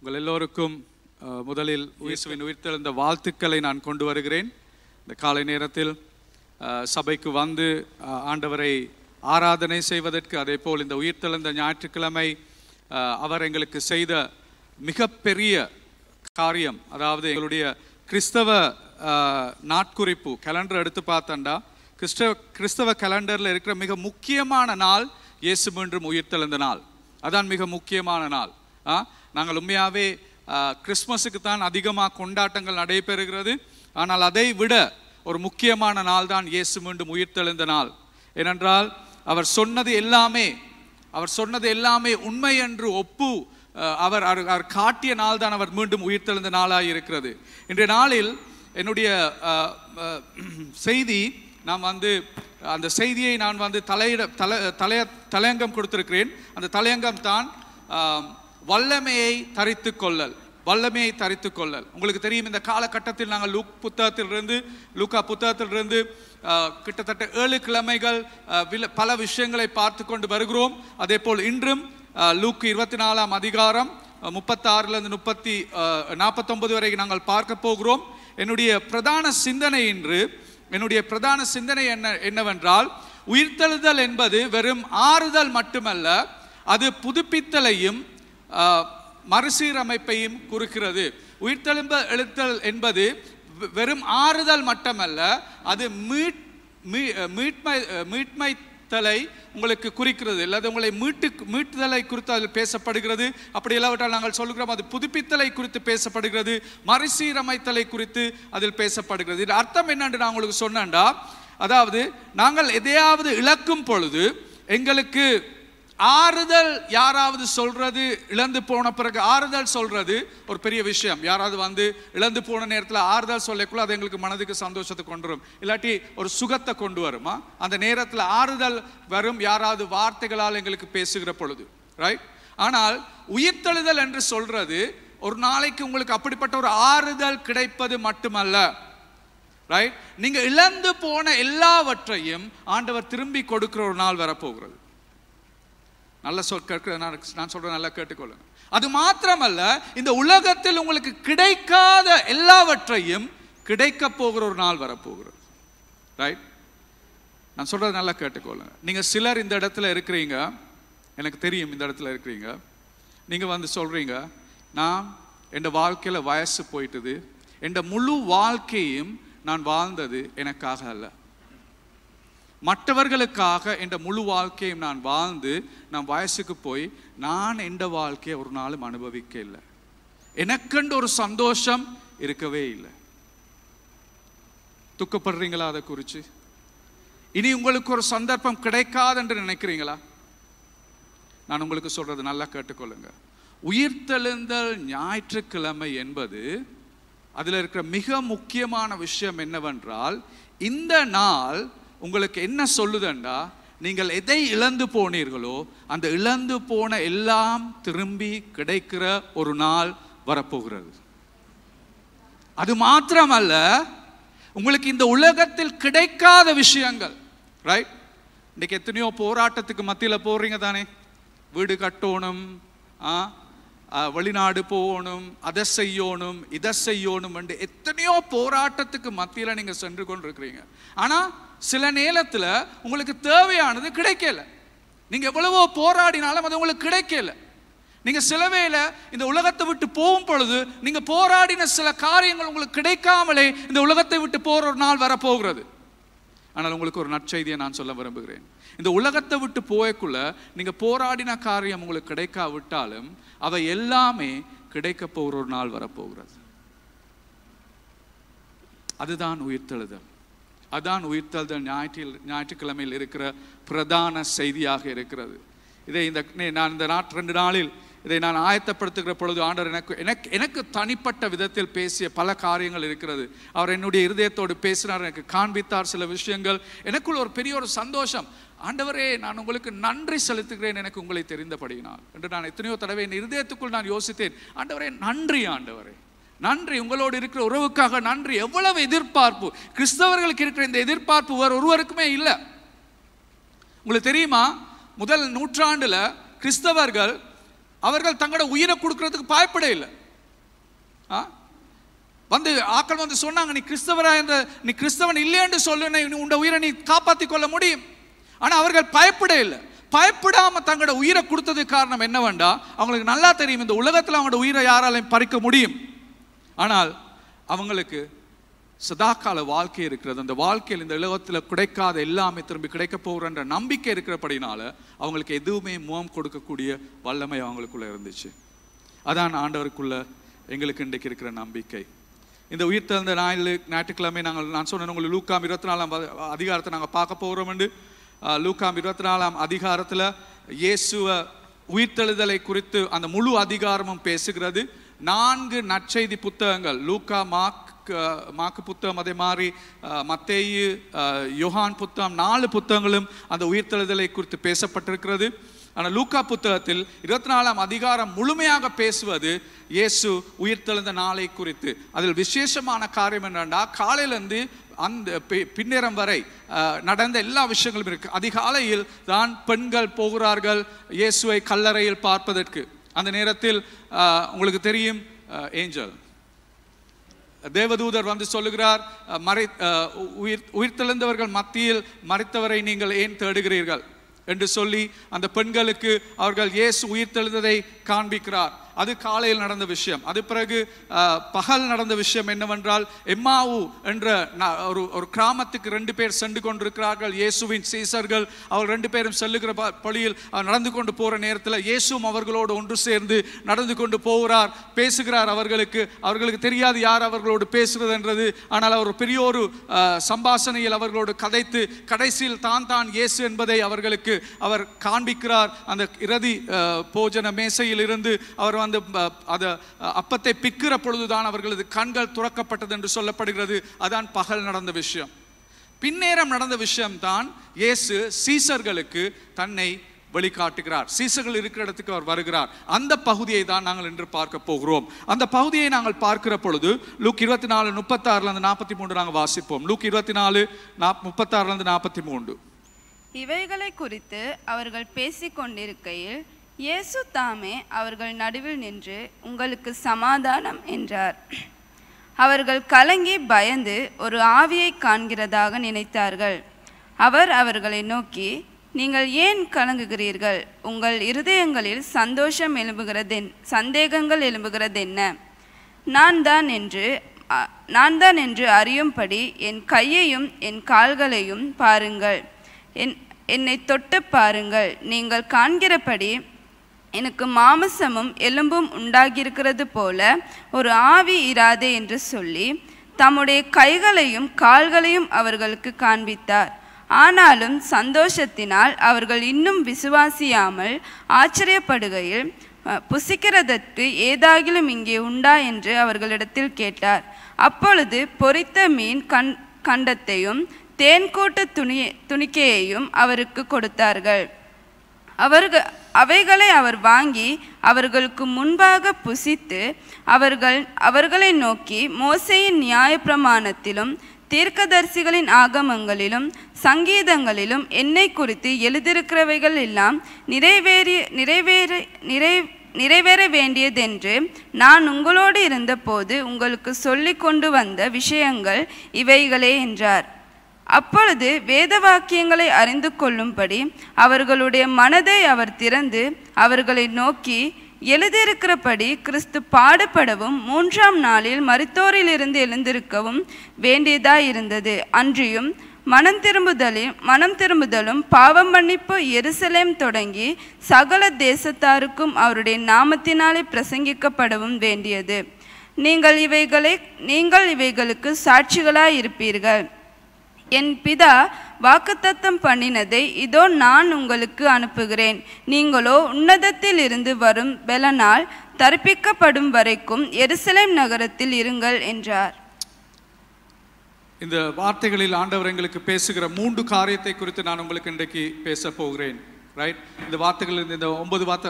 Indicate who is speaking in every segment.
Speaker 1: உங்கள் எல்லோருக்கும் முதலில் இயேசுவின் உயிர்த்தெழுந்த வாழ்த்துக்களை நான் கொண்டு வருகிறேன். இந்த காலை நேரத்தில் சபைக்கு வந்து ஆண்டவரை ஆராதனை செய்வதற்கு, அதே போல் இந்த உயிர்த்தெழுந்த ஞாயிற்றுக்கிழமை அவர் எங்களுக்கு செய்த மிகப்பெரிய காரியம், அதாவது எங்களுடைய கிறிஸ்தவ நாட்குறிப்பு கேலண்டர் எடுத்து பார்த்தண்டா கிறிஸ்தவ கேலண்டரில் இருக்கிற மிக முக்கியமான நாள் இயேசு மீண்டும் உயிர்த்தெழுந்த நாள். அதான் மிக முக்கியமான நாள். நாங்கள் உண்மையாகவே கிறிஸ்மஸுக்கு தான் அதிகமாக கொண்டாட்டங்கள் நடைபெறுகிறது. ஆனால் அதை விட ஒரு முக்கியமான நாள் தான் இயேசு மீண்டும் உயிர்த்தெழுந்த நாள். ஏனென்றால் அவர் சொன்னது எல்லாமே உண்மை என்று அவர் காட்டிய நாள் தான் அவர் மீண்டும் உயிர்த்தெழுந்த நாளாக இருக்கிறது. இன்றைய நாளில் என்னுடைய செய்தி அந்த செய்தியை நான் தலையங்கம் கொடுத்திருக்கிறேன். அந்த தலையங்கம் தான் வல்லமையை தரித்து கொள்ளல். உங்களுக்கு தெரியும், இந்த காலகட்டத்தில் நாங்கள் லூக்கா புத்தகத்திலிருந்து கிட்டத்தட்ட 7 கிழமைகள் பல விஷயங்களை பார்த்து கொண்டு வருகிறோம். அதே போல் இன்றும் லூக் 24ஆம் அதிகாரம் 36லிருந்து 49 வரை நாங்கள் பார்க்க போகிறோம். என்னுடைய பிரதான சிந்தனை என்னவென்றால், உயிர்த்தெழுதல் என்பது வெறும் ஆறுதல் மட்டுமல்ல, அது புதுப்பித்தலையும் மறுசீரமைப்பையும் குறிக்கிறது. உயிர்த்தெழுதல் என்பது வெறும் ஆறுதல் மட்டுமல்ல, அது மீட்மைத்தலை உங்களுக்கு குறிக்கிறது. இல்லாத உங்களை மீட்டுதலை குறித்து அதில் பேசப்படுகிறது. அப்படி இல்லாவிட்டால் நாங்கள் சொல்கிறோம் அது புதுப்பித்தலை குறித்து பேசப்படுகிறது, மறுசீரமைத்தலை குறித்து அதில் பேசப்படுகிறது. இது அர்த்தம் என்னன்னு நான் உங்களுக்கு சொன்னேன்டா, அதாவது நாங்கள் எதையாவது இழக்கும் பொழுது எங்களுக்கு ஆறுதல் யாராவது சொல்றது, இழந்து போன பிறகு ஆறுதல் சொல்றது ஒரு பெரிய விஷயம். யாராவது இழந்து போன நேரத்தில் ஆறுதல் சொல்லக்குள்ள அது எங்களுக்கு மனதுக்கு சந்தோஷத்தை கொண்டு வரும், இல்லாட்டி ஒரு சுகத்தை கொண்டு வருமா. அந்த நேரத்தில் ஆறுதல் வரும், யாராவது வார்த்தைகளால் எங்களுக்கு பேசுகிற பொழுது, ரைட். ஆனால் உயிர்த்தெழுதல் என்று சொல்றது ஒரு நாளைக்கு உங்களுக்கு அப்படிப்பட்ட ஒரு ஆறுதல் கிடைப்பது மட்டுமல்ல, ரைட். நீங்க இழந்து போன எல்லாவற்றையும் ஆண்டவர் திரும்பி கொடுக்கிற ஒரு நாள் வரப்போகிறது. நல்ல நான் சொல்றேன், நல்லா கேட்டுக்கொள்ளுங்க. அது மாத்திரமல்ல, இந்த உலகத்தில் உங்களுக்கு கிடைக்காத எல்லாவற்றையும் கிடைக்க போகிற ஒரு நாள் வரப்போகிறது, ரைட். நான் சொல்றது நல்லா கேட்டுக்கொள்ளுங்க. நீங்க சிலர் இந்த இடத்துல இருக்கிறீங்க, எனக்கு தெரியும் இந்த இடத்துல இருக்கிறீங்க. நீங்க சொல்றீங்க, நான் என் வாழ்க்கையில வயசு போயிட்டுது, என் முழு வாழ்க்கையும் நான் வாழ்ந்தது எனக்காக அல்ல, மற்றவர்களுக்காக என்ற முழு வாழ்க்கையும் நான் வாழ்ந்து நான் வயசுக்கு போய் நான் எந்த வாழ்க்கையை ஒரு நாளும் அனுபவிக்க இல்லை, எனக்கென்று ஒரு சந்தோஷம் இருக்கவே இல்லை. துக்கப்படுறீங்களா அதை குறித்து? இனி உங்களுக்கு ஒரு சந்தர்ப்பம் கிடைக்காது என்று நினைக்கிறீங்களா? நான் உங்களுக்கு சொல்றது நல்லா கேட்டுக்கொள்ளுங்க. உயிர்த்தெழுந்தல் ஞாயிற்றுக்கிழமை என்பது அதில் இருக்கிற மிக முக்கியமான விஷயம் என்னவென்றால், இந்த நாள் உங்களுக்கு என்ன சொல்லுதண்டா, நீங்கள் எதை இழந்து போனீர்களோ அந்த இழந்து போன எல்லாம் திரும்பி கிடைக்கிற ஒரு நாள் வரப்போகிறது. அது மாத்திரமல்ல, உங்களுக்கு இந்த உலகத்தில் கிடைக்காத விஷயங்கள், ரைட். இன்னைக்கு எத்தனையோ போராட்டத்துக்கு மத்தியில் போறீங்க தானே. வீடு கட்டணும், வெளிநாடு போகணும், அதை செய்யணும், இதை செய்யணும் என்று எத்தனையோ போராட்டத்துக்கு மத்தியில் நீங்க சென்று கொண்டிருக்கிறீங்க. ஆனா சில நேரத்தில் உங்களுக்கு தேவையானது கிடைக்கல. நீங்க எவ்வளவோ போராடினாலும் அது உங்களுக்கு கிடைக்கல. நீங்க சில வேளை இந்த உலகத்தை விட்டு போகும் பொழுது நீங்க போராடின சில காரியங்கள் உங்களுக்கு கிடைக்காமலே இந்த உலகத்தை விட்டு போற ஒரு நாள் வரப்போகிறது. ஆனால் உங்களுக்கு ஒரு நற்செய்தியை நான் சொல்ல விரும்புகிறேன். இந்த உலகத்தை விட்டு போயக்குள்ள நீங்க போராடின காரியம் உங்களுக்கு கிடைக்காவிட்டாலும் அவை எல்லாமே கிடைக்க போகிற ஒரு நாள் வரப்போகிறது. அதுதான் உயிர்த்தெழுதல். அதான் உயிர்த்தெழுதல் ஞாயிற்றுக்கிழமையில் இருக்கிற பிரதான செய்தியாக இருக்கிறது. இதை நான் இந்த 2 நாளில் இதை நான் ஆயத்தப்படுத்துகிற பொழுது ஆண்டவர் எனக்கு தனிப்பட்ட விதத்தில் பேசிய பல காரியங்கள் இருக்கிறது. அவர் என்னுடைய இருதயத்தோடு பேசினார், எனக்கு காண்பித்தார் சில விஷயங்கள். எனக்குள் ஒரு பெரிய ஒரு சந்தோஷம். ஆண்டவரே, நான் உங்களுக்கு நன்றி செலுத்துகிறேன், எனக்கு உங்களை தெரிந்தபடியினால் என்று நான் எத்தனையோ தடவை என் இருதயத்துக்குள் நான் யோசித்தேன். ஆண்டவரே நன்றி, ஆண்டவரே நன்றி, உங்களோடு இருக்கிற உறவுக்காக நன்றி. எவ்வளவு எதிர்பார்ப்பு கிறிஸ்தவர்களுக்கு இருக்கிற இந்த எதிர்பார்ப்பு வேறு ஒருவருக்குமே இல்லை. உங்களுக்கு தெரியுமா, முதல் நூற்றாண்டுல கிறிஸ்தவர்கள் அவர்கள் தங்களோட உயிரை கொடுக்கறதுக்கு பயப்பட இல்லை. வந்து ஆக்கள் வந்து சொன்னாங்க, நீ கிறிஸ்தவரா என்ற, நீ கிறிஸ்தவன் இல்லைன்னு சொல்லு, உண்ட உயிரை நீ காப்பாற்றி கொள்ள முடியும். ஆனால் அவர்கள் பயப்பட இல்லை. பயப்படாம தங்களோட உயிரை கொடுத்ததுக்கு காரணம் என்னவென்றா, அவங்களுக்கு நல்லா தெரியும் இந்த உலகத்தில் அவங்களோட உயிரை யாராலையும் பறிக்க முடியும். ஆனால் அவங்களுக்கு சதாகால வாழ்க்கை இருக்கிறது. அந்த வாழ்க்கையில் இந்த உலகத்தில் கிடைக்காத எல்லாமே திரும்பி கிடைக்க போகிறன்ற நம்பிக்கை இருக்கிறபடினால அவங்களுக்கு எதுவுமே முகம் கொடுக்கக்கூடிய வல்லமை அவங்களுக்குள்ள இருந்துச்சு. அதான் ஆண்டவருக்குள்ள எங்களுக்கு இன்றைக்கு இருக்கிற நம்பிக்கை. இந்த உயிர்த்தெழுந்த ஞாயிற்றுக்கிழமை நான் சொன்னேன் உங்களுக்கு லூக்காம் 24ஆம் அதிகாரத்தை நாங்கள் பார்க்க போகிறோம். லூக்காம் 24ஆம் அதிகாரத்தில் இயேசுவ உயிர்த்தெழுதலை குறித்து அந்த முழு அதிகாரமும் பேசுகிறது. 4 நற்செய்தி புத்தகங்கள், லூக்கா, மாக்கு புத்தகம், அதே மாதிரி மத்தேயு, யோகான் புத்தகம், 4 புத்தகங்களும் அந்த உயிர்த்தெழுதலை குறித்து பேசப்பட்டிருக்கிறது. ஆனால் லூக்கா புத்தகத்தில் 24ஆம் அதிகாரம் முழுமையாக பேசுவது இயேசு உயிர்த்தெழுந்த நாளை குறித்து. அதில் விசேஷமான காரியம் என்னன்னா, காலையிலிருந்து அந்த பின்னேரம் வரை நடந்த எல்லா விஷயங்களும் இருக்கு. அதிகாலையில் தான் பெண்கள் போகிறார்கள் இயேசுவை கல்லறையில் பார்ப்பதற்கு. அந்த நேரத்தில் உங்களுக்கு தெரியும், ஏஞ்சல் தேவதூதர் வந்து சொல்லுகிறார், உயிர்த்தெழுந்தவர்கள் மத்தியில் மரித்தவரை நீங்கள் ஏன் தேடுகிறீர்கள் என்று சொல்லி அந்த பெண்களுக்கு அவர்கள் இயேசு உயிர்த்தெழுந்ததை காண்பிக்கிறார். அது காலையில் நடந்த விஷயம். அது பிறகு பகல் நடந்த விஷயம் என்னவென்றால், எம்மாவு என்ற ஒரு கிராமத்துக்கு 2 பேர் சென்று கொண்டிருக்கிறார்கள். இயேசுவின் சீசர்கள். அவர் 2 பேரும் செல்லுகிற பழியில் நடந்து கொண்டு போகிற நேரத்தில் இயேசுவும் அவர்களோடு ஒன்று சேர்ந்து நடந்து கொண்டு போகிறார், பேசுகிறார். அவர்களுக்கு தெரியாது யார் அவர்களோடு பேசுகிறது என்றது. ஆனால் அவர் பெரிய ஒரு சம்பாஷணையில் அவர்களோடு கதைத்து கடைசியில் தான் இயேசு என்பதை அவர்களுக்கு அவர் காண்பிக்கிறார். அந்த இறுதி போஜன மேசையில் இருந்து அவர் அந்த அப்பத்தை பிக்கிற பொழுதுதான் அவர்களது கண்கள் துறக்கப்பட்டது என்று சொல்லப்படுகிறது. அதான் பகல் நடந்த விஷயம். பின்னேரம் நடந்த விஷயம் தான் இயேசு சீசர்களுக்கு தன்னை வெளிக்காட்டுகிறார். சீசர்கள் இருக்கிற இடத்துக்கு அவர் வருகிறார். அந்த பகுதியை தான் நாங்கள் இன்று பார்க்க போகிறோம். அந்த பகுதியை நாங்கள் பார்க்கிற பொழுது லூக் 24:36-43 நாங்கள் வாசிப்போம். லூக் 24:36-43.
Speaker 2: இவைகளை குறித்து அவர்கள் பேசிக் கொண்டிருக்கையில் இயேசு தாமே அவர்கள் நடுவில் நின்று, உங்களுக்கு சமாதானம் என்றார். அவர்கள் கலங்கி பயந்து ஒரு ஆவியை காண்கிறதாக நினைத்தார்கள். அவர் அவர்களை நோக்கி, நீங்கள் ஏன் கலங்குகிறீர்கள்? உங்கள் இருதயங்களில் சந்தேகங்கள் எழும்புகிறதென்ன? நான் தான் என்று அறியும்படி என் கையையும் என் கால்களையும் பாருங்கள், என்னை தொட்டு பாருங்கள். நீங்கள் காண்கிறபடி எனக்கு மாமிசமும் எலும்பும் உண்டாகியிருக்கிறது போல ஒரு ஆவி இராதே என்று சொல்லி தம்முடைய கைகளையும் கால்களையும் அவர்களுக்கு காண்பித்தார். ஆனாலும் சந்தோஷத்தினால் அவர்கள் இன்னும் விசுவாசியாமல் ஆச்சரியப்படுகையில், புசிக்கிறதற்கு ஏதாகிலும் இங்கே உண்டா என்று அவர்களிடத்தில் கேட்டார். அப்பொழுது பொரித்த மீன் கண்டத்தையும் தேன்கூட்டு துணிக்கையையும் அவருக்கு கொடுத்தார்கள். அவைகளை அவர் வாங்கி அவர்களுக்கு முன்பாக புசித்து அவர்களை நோக்கி, மோசேயின் நியாயப்பிரமாணத்திலும் தீர்க்கதரிசிகளின் ஆகமங்களிலும் சங்கீதங்களிலும் என்னை குறித்து எழுதியிருக்கிறவைகள் எல்லாம் நிறைவேற வேண்டியதென்று நான் உங்களோடு இருந்தபோது உங்களுக்கு சொல்லி கொண்டு வந்த விஷயங்கள் இவைகளே என்றார். அப்பொழுது வேத வாக்கியங்களை அறிந்து கொள்ளும்படி அவர்களுடைய மனதை அவர் திறந்து அவர்களை நோக்கி, எழுதியிருக்கிறபடி கிறிஸ்து பாடுபடவும் 3ஆம் நாளில் மரித்தோரிலிருந்து எழுந்திருக்கவும் வேண்டியதாயிருந்தது. அன்றியும் மனம் திரும்புதலும் பாவம் மன்னிப்பு எருசலேம் தொடங்கி சகல தேசத்தாருக்கும் அவருடைய நாமத்தினாலே பிரசங்கிக்கப்படவும் வேண்டியது. நீங்கள் இவைகளுக்கு சாட்சிகளாயிருப்பீர்கள். என் பிதா வாக்குத்தத்தம் பண்ணினதை இதோ நான் உங்களுக்கு அனுப்புகிறேன். நீங்களோ உன்னதத்தில் இருந்து வரும் பெலனால் தரிப்பிக்கப்படும் வரைக்கும் எருசலேம் நகரத்தில் இருங்கள் என்றார்.
Speaker 1: இந்த வார்த்தைகளில் ஆண்டவர் எங்களுக்கு பேசுகிற 3 காரியத்தை குறித்து நான் உங்களுக்கு இன்றைக்கு பேச போகிறேன். ரைட். இந்த வார்த்தைகள் இந்த 9 வார்த்தை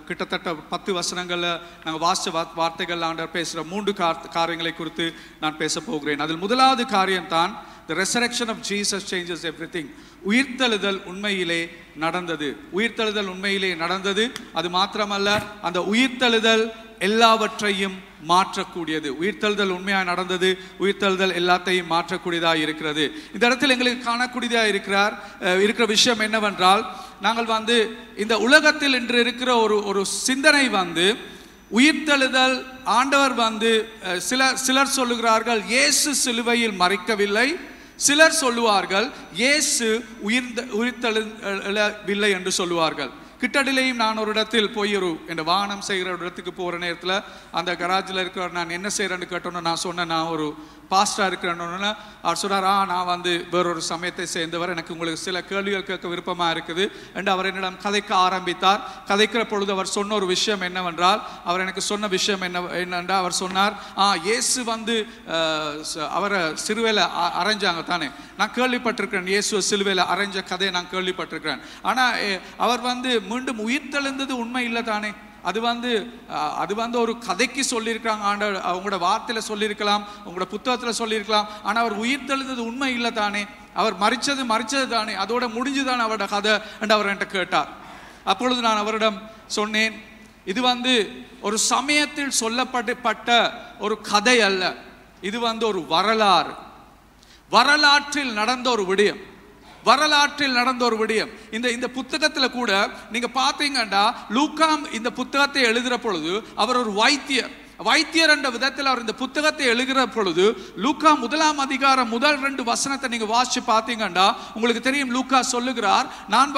Speaker 1: கிட்டத்தட்ட 10 வசனங்களில் நாங்கள் வாசித்த வார்த்தைகள் ஆண்டவர் பேசுகிற 3 காரியங்களை குறித்து நான் பேச போகிறேன். அதில் முதலாவது காரியம் தான் the resurrection of Jesus changes everything. உயிர்த்தெழுதல் உண்மையிலே நடந்தது. உயிர்த்தெழுதல் உண்மையிலே நடந்தது. அது மாத்திரமல்ல, அந்த உயிர்த்தெழுதல் எல்லாவற்றையும் மாற்றக்கூடியது. உயிர்த்தெழுதல் உண்மையாக நடந்தது. உயிர்த்தெழுதல் எல்லாத்தையும் மாற்றக்கூடியதாக இருக்கிறது. இந்த இடத்தில் எங்களுக்கு காணக்கூடியதாக இருக்கிற விஷயம் என்னவென்றால், நாங்கள் இந்த உலகத்தில் இன்று இருக்கிற ஒரு சிந்தனை உயிர்த்தெழுதல் ஆண்டவர் சிலர் சொல்லுகிறார்கள் இயேசு சிலுவையில் மரிக்கவில்லை, சிலர் சொல்லுவார்கள் இயேசு உயிர்த்தெழவில்லை என்று சொல்லுவார்கள். கிட்டடிலையும் நான் ஒரு இடத்தில் போய் என் வாகனம் செய்கிற ஒரு இடத்துக்கு போகிற நேரத்தில் அந்த கராஜில் இருக்கிற நான் என்ன செய்கிறேன்னு கேட்டோன்னு நான் சொன்னேன், நான் ஒரு பாஸ்டாக இருக்கிறேன்னு. அவர் சொன்னார், நான் வேறொரு சமயத்தை சேர்ந்தவர், எனக்கு உங்களுக்கு சில கேள்விகள் கேட்க விருப்பமாக இருக்குது என்று அவர் என்னிடம் கதைக்க ஆரம்பித்தார். கதைக்கிற பொழுது அவர் சொன்ன ஒரு விஷயம் என்னவென்றால், அவர் எனக்கு சொன்ன விஷயம் என்னென்றால் அவர் சொன்னார், இயேசு அவரை சிலுவையில் அரைஞ்சாங்க தானே, நான் கேள்விப்பட்டிருக்கிறேன், இயேசு சிலுவையில் அரைஞ்ச கதையை நான் கேள்விப்பட்டிருக்கிறேன். ஆனால் அவர் மீண்டும் உயிர்த்தெழுந்தது உண்மை இல்லை தானே, அது ஒரு கதைக்கு சொல்லியிருக்காங்க, ஆண்டவர் அவங்களோட வார்த்தையில சொல்லியிருக்கலாம், உங்களோட புத்தகத்தில் சொல்லியிருக்கலாம். ஆனால் அவர் உயிர்த்தெழுந்தது உண்மை இல்லை தானே, அவர் மரிச்சது தானே, அதோட முடிஞ்சுதான் அவரோட கதை என்று அவர் என்கிட்ட கேட்டார். அப்பொழுது நான் அவரிடம் சொன்னேன், இது ஒரு சமயத்தில் சொல்லப்பட்ட ஒரு கதை அல்ல, இது ஒரு வரலாற்றில் நடந்த ஒரு விடயம். இந்த புத்தகத்தில் கூட நீங்க பாத்தீங்கன்னா, லூக்கா இந்த புத்தகத்தை எழுதுற பொழுது அவர் ஒரு வைத்தியர் என்ற விதத்தில் அவர் இந்த புத்தகத்தை எழுதுகிற பொழுது லூக்கா 1ஆம் அதிகாரம் முதல் 2 வசனத்தை நீங்க வாசிச்சு பார்த்தீங்கன்னா உங்களுக்கு தெரியும். லூக்கா சொல்லுகிறார், நான்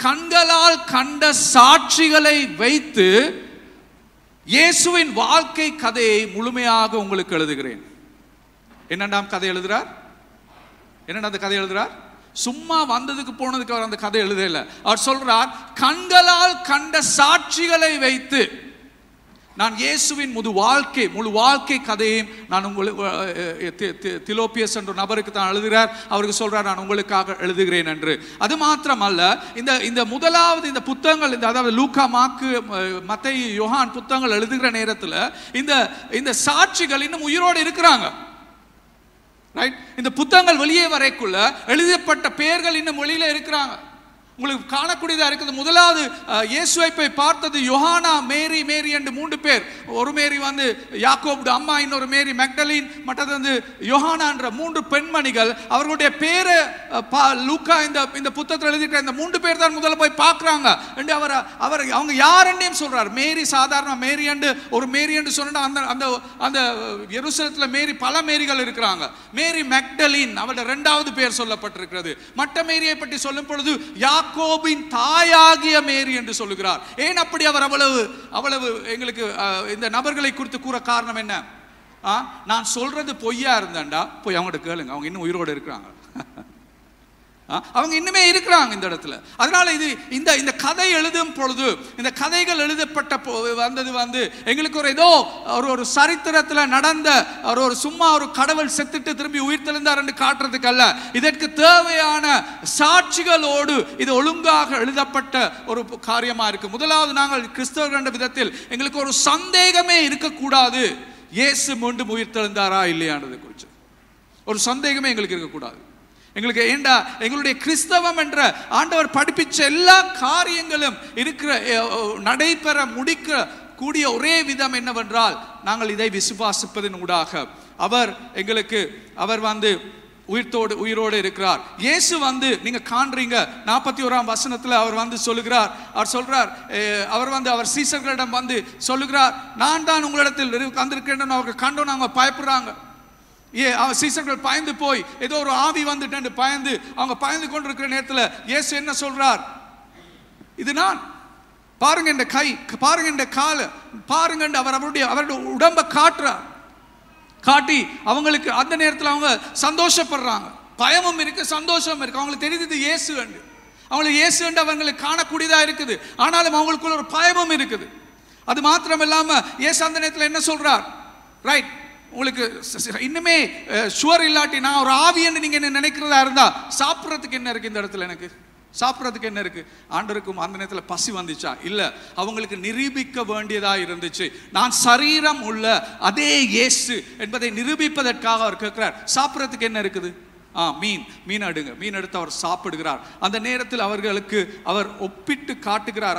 Speaker 1: கண்களால் கண்ட சாட்சிகளை வைத்து இயேசுவின் வாழ்க்கை கதையை முழுமையாக உங்களுக்கு எழுதுகிறேன். என்னென்ன கதை எழுதுறார்? அந்த கதை எழுதுறார் சும்மா வந்ததுக்கு போனதுக்கு அவர் அந்த கதை எழுதல. அவர் சொல்றார், கண்களால் கண்ட சாட்சிகளை வைத்து நான் இயேசுவின் முழு வாழ்க்கை கதையும் நான் உங்களுக்கு திலோப்பியஸ் என்ற நபருக்கு தான் எழுதுகிறார். அவருக்கு சொல்றார், நான் உங்களுக்காக எழுதுகிறேன் என்று. அது மாத்திரமல்ல, இந்த முதலாவது இந்த புத்தகங்கள், அதாவது லூக்கா, மாற்கு, மத்தேயு, யோவான் புத்தகங்கள் எழுதுகிற நேரத்தில் இந்த சாட்சிகள் இன்னும் உயிரோடு இருக்கிறாங்க. ரைட். இந்த புத்தகங்கள் வெளியே வரைக்குள்ள எழுதப்பட்ட பெயர்கள் இன்னும் வெளியில இருக்கிறாங்க. உங்களுக்கு காணக்கூடியதா இருக்குது. முதலாவது இயேசுவை போய் பார்த்தது யோஹானா, மேரி என்று 3 பேர். ஒரு மேரி யாக்கோபு அம்மா, இன்னொரு மேரி மேக்டலின், மற்றது யோஹானா என்ற 3 பெண்மணிகள். அவர்களுடைய பேரை லூக்கா இந்த புத்தகத்தில் எழுதியிருக்கிற இந்த 3 பேர் தான் முதல்ல போய் பார்க்குறாங்க என்று அவங்க யாருன்னு சொல்றார். மேரி சாதாரண மேரி என்று சொன்னா அந்த எருசலேத்தில் மேரி பல மேரிகள் இருக்கிறாங்க. மேரி மேக்டலின் அவருடைய 2வது பேர் சொல்லப்பட்டிருக்கிறது. மற்ற மேரியை பற்றி சொல்லும் பொழுது யாக்கோபின் தாயாகிய மேரி என்று சொல்லுகிறார். ஏன் அப்படி அவர் அவ்வளவு எங்களுக்கு இந்த நபர்களை குறித்து கூற காரணம் என்ன? நான் சொல்றது பொய்யா இருந்தாண்டா போய் அவங்ககிட்ட கேளுங்க, அவங்க இன்னும் உயிரோடு இருக்கிறாங்க, அவங்க இன்னுமே இருக்கிறாங்க இந்த இடத்துல. அதனால இந்த கதை எழுதும் பொழுது, இந்த கதைகள் எழுதப்பட்ட வந்தது எங்களுக்கு ஒரு சரித்திரத்தில் நடந்த சும்மா ஒரு கடவுள் செத்துட்டு திரும்பி உயிர்த்தெழுந்தார் என்று காட்டுறதுக்கு அல்ல. இதற்கு தேவையான சாட்சிகளோடு இது ஒழுங்காக எழுதப்பட்ட ஒரு காரியமா இருக்கு. முதலாவது, நாங்கள் கிறிஸ்தவர்கள் என்ற விதத்தில் எங்களுக்கு ஒரு சந்தேகமே இருக்கக்கூடாது, இயேசு மீண்டும் உயிர்த்தெழுந்தாரா இல்லையானது குறித்து ஒரு சந்தேகமே எங்களுக்கு இருக்கக்கூடாது. எங்களுக்கு ஏண்டா எங்களுடைய கிறிஸ்தவம் என்ற ஆண்டவர் படிப்பிச்ச எல்லா காரியங்களும் நடைபெற முடிக்க கூடிய ஒரே விதம் என்னவென்றால், நாங்கள் இதை விசுவாசிப்பதன் ஊடாக அவர் உயிரோடு இருக்கிறார். இயேசு நீங்க காண்றீங்க 41ஆம் வசனத்துல அவர் சொல்லுகிறார், அவர் சீசர்களிடம் சொல்லுகிறார், நான் தான் உங்களிடத்தில் வந்திருக்கிறேன். அவர்கள் கண்டோன்னு அவங்க பயப்படுறாங்க. சீசர்கள் பயந்து போய் ஏதோ ஒரு ஆவி வந்துட்டு பயந்து அவங்க பயந்து கொண்டிருக்கிற நேரத்தில் இயேசு என்ன சொல்றார்? இது நான், பாருங்க இந்த கை, பாருங்க இந்த கால், பாருங்க அவருடைய உடம்பை காட்டி அவங்களுக்கு அந்த நேரத்தில் அவங்க சந்தோஷப்படுறாங்க. பயமும் இருக்கு, சந்தோஷமும் இருக்கு. அவங்களுக்கு தெரியுது இயேசு என்று, அவங்களுக்கு இயேசு என்று அவங்களுக்கு காணக்கூடியதா இருக்குது. ஆனாலும் அவங்களுக்குள்ள ஒரு பயமும் இருக்குது. அது மாத்திரம் இல்லாம இயேசு அந்த நேரத்தில் என்ன சொல்றார்? ரைட், உங்களுக்கு இன்னுமே ஷுவர் இல்லாட்டி நான் ஒரு ஆவி என்று நீங்க என்ன நினைக்கிறதா இருந்தா சாப்பிட்றதுக்கு என்ன இருக்கு இந்த இடத்துல? எனக்கு சாப்பிட்றதுக்கு என்ன இருக்கு? ஆண்டவருக்கும் அந்த நேரத்தில் பசி வந்துச்சா? இல்லை, அவங்களுக்கு நிரூபிக்க வேண்டியதா இருந்துச்சு. நான் சரீரம் உள்ள அதே இயேசு என்பதை நிரூபிப்பதற்காக அவர் கேட்கிறார். சாப்பிட்றதுக்கு என்ன இருக்குது? மீன் எடுங்க. மீன் எடுத்து அவர் சாப்பிடுகிறார். அந்த நேரத்தில் அவர்களுக்கு அவர் ஒப்பிட்டு காட்டுகிறார்.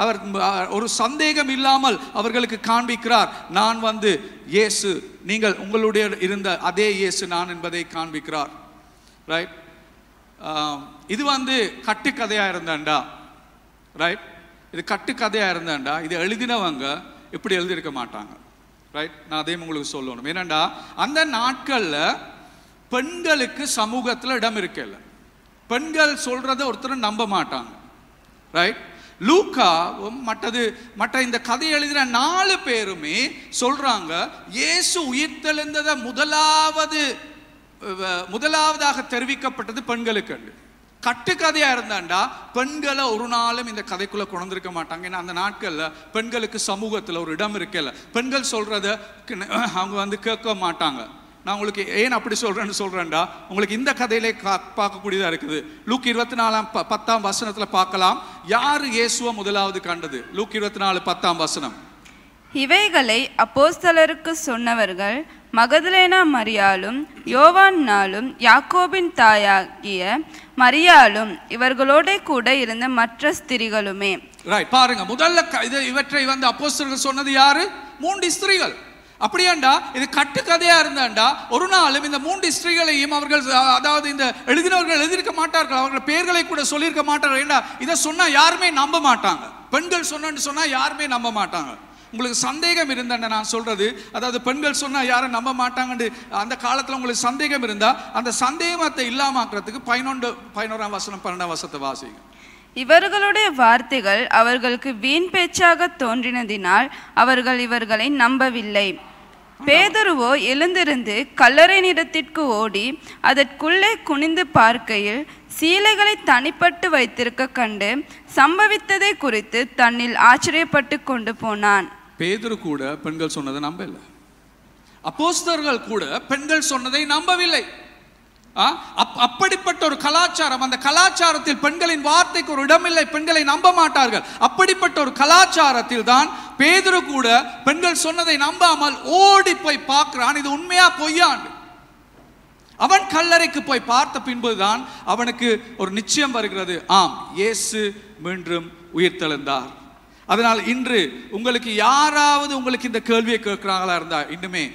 Speaker 1: அவர் ஒரு சந்தேகம் இல்லாமல் அவர்களுக்கு காண்பிக்கிறார். நான் இயேசு, நீங்கள் உங்களுடைய இருந்த அதே இயேசு நான் என்பதை காண்பிக்கிறார். ரைட்? இது கட்டுக்கதையா இருந்தாண்டா, ரைட், இது கட்டுக்கதையா இருந்தாண்டா இது எழுதினவங்க இப்படி எழுதியிருக்க மாட்டாங்க. ரைட்? நான் அதையும் உங்களுக்கு சொல்லணும். ஏனண்டா அந்த நாட்கள்ல பெண்களுக்கு சமூகத்தில் இடம் இருக்கல. பெண்கள் சொல்றதை ஒருத்தர் நம்ப மாட்டாங்க. ரைட்? லூக்காவும் மற்ற இந்த கதை எழுதின 4 பேருமே சொல்றாங்க, இயேசு உயிர்த்தெழுந்ததை முதலாவதாக தெரிவிக்கப்பட்டது பெண்களுக்கு. கட்டுக்கதையா இருந்தாண்டா பெண்களை ஒரு நாளும் இந்த கதைக்குள்ள கொண்டிருக்க மாட்டாங்க. ஏன்னா அந்த நாட்கள்ல பெண்களுக்கு சமூகத்தில் ஒரு இடம் இருக்கல. பெண்கள் சொல்றத அவங்க கேட்க மாட்டாங்க. நான் உங்களுக்கு ஏன் அப்படி சொல்றேன்டா, உங்களுக்கு இந்த கதையிலே பார்க்கக்கூடியதா இருக்குது. லூக் 24:10 பார்க்கலாம். யாரு இயேசுவை முதலாவது கண்டது? லூக் 24:10.
Speaker 2: இவைகளை அப்போஸ்தலருக்கு சொன்னவர்கள் மகதலேனா மரியாளும் யோவான்னாலும் யாக்கோபின் தாயாகிய மரியாளும் இவர்களோட கூட இருந்த மற்ற ஸ்திரீகளுமே.
Speaker 1: ரைட், பாருங்க, முதல்ல இவற்றை அப்போஸ்தலர்கள் சொன்னது யாரு? 3 ஸ்திரீகள். அப்படியாண்டா இது கட்டுக்கதையா இருந்தாண்டா ஒரு நாளும் இந்த 3 ஸ்திரீகளையும் அவர்கள், அதாவது இந்த எழுதினவர்கள் எழுதியிருக்க மாட்டார்கள். அவர்கள் பெயர்களை கூட சொல்லியிருக்க மாட்டார்கள். ஏண்டா இதை சொன்னா யாருமே நம்ப மாட்டாங்க. பெண்கள் சொன்னா யாருமே நம்ப மாட்டாங்க. உங்களுக்கு சந்தேகம் இருந்தா நான் சொல்றது, அதாவது பெண்கள் சொன்னா யாரும் நம்ப மாட்டாங்கன்னு அந்த காலத்துல உங்களுக்கு சந்தேகம் இருந்தா அந்த சந்தேகத்தை இல்லாமக்கிறதுக்கு 11ஆம் வசனம் 12ஆம் வசனத்தை வாசிங்க.
Speaker 2: இவர்களுடைய வார்த்தைகள் அவர்களுக்கு வீண் பேச்சாக தோன்றினதினால் அவர்கள் இவர்களை நம்பவில்லை. பேதுருவோ எழுந்திருந்து கல்லறையினிடத்திற்கு ஓடி அதற்குள்ளே குனிந்து பார்க்கையில் சீலைகளை தனிப்பட்டு வைத்திருக்க கண்டு சம்பவித்ததை குறித்து தன்னில் ஆச்சரியப்பட்டு கொண்டு போனான்.
Speaker 1: பேதுரு கூட பெண்கள் சொன்னதை நம்பவில்லை. அப்போஸ்தலர்கள் கூட பெண்கள் சொன்னதை நம்பவில்லை. அப்படிப்பட்ட ஒரு கலாச்சாரம், அந்த கலாச்சாரத்தில் பெண்களின் வார்த்தைக்கு ஒரு இடமில்லை. பெண்களை நம்ப மாட்டார்கள். அப்படிப்பட்ட ஒரு கலாச்சாரத்தில் தான் பேதுரு கூட பெண்கள் சொன்னதை நம்பாமல் ஓடி போய் பார்க்கிறான். இது உண்மையா பொய்யாண்டு அவன் கல்லறைக்கு போய் பார்த்த பின்புதான் அவனுக்கு ஒரு நிச்சயம் வருகிறது. ஆம், இயேசு மீண்டும் உயிர்த்தெழுந்தார். அதனால் இன்று உங்களுக்கு யாராவது உங்களுக்கு இந்த கேள்வியை கேட்கிறாங்களா இருந்தா, இன்னுமே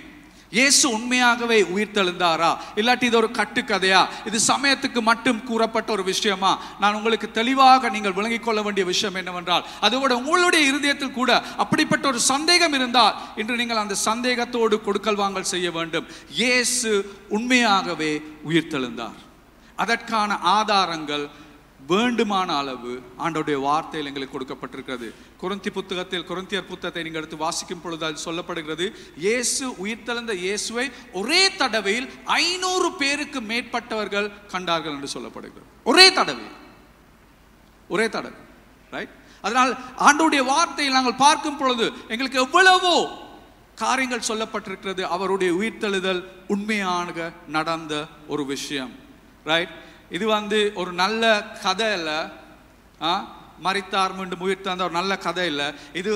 Speaker 1: இயேசு உண்மையாகவே உயிர்த்தெழுந்தாரா, இல்லாட்டி இது ஒரு கட்டுக்கதையா, இது சமயத்துக்கு மட்டும் கூறப்பட்ட ஒரு விஷயமா, நான் உங்களுக்கு தெளிவாக நீங்கள் விளங்கிக் கொள்ள வேண்டிய விஷயம் என்னவென்றால், அதோட உங்களுடைய இருதயத்தில் கூட அப்படிப்பட்ட ஒரு சந்தேகம் இருந்தால் இன்று நீங்கள் அந்த சந்தேகத்தோடு கொடுக்கல் வாங்கல் செய்ய வேண்டும். இயேசு உண்மையாகவே உயிர்த்தெழுந்தார். அதற்கான ஆதாரங்கள் வேண்டுமான அளவு ஆண்டவருடைய வார்த்தையில் எங்களுக்கு கொடுக்கப்பட்டிருக்கிறது. கொரிந்தியர் புத்தகத்தை நீங்கள் எடுத்து வாசிக்கும் பொழுது அது சொல்லப்படுகிறது, இயேசு உயிர்த்தெழுந்த இயேசுவை ஒரே தடவையில் 500 பேருக்கு மேற்பட்டவர்கள் கண்டார்கள் என்று சொல்லப்படுகிறது. ஒரே தடவை. ரைட்? அதனால் ஆண்டவருடைய வார்த்தையில் நாங்கள் பார்க்கும் பொழுது எங்களுக்கு எவ்வளவோ காரியங்கள் சொல்லப்பட்டிருக்கிறது. அவருடைய உயிர்த்தெழுதல் உண்மையாக நடந்த ஒரு விஷயம். ரைட்? இது ஒரு நல்ல கதை இல்லை, மரித்தார் மீண்டும் உயிர்த்தெழுந்த ஒரு நல்ல கதை இல்லை. இது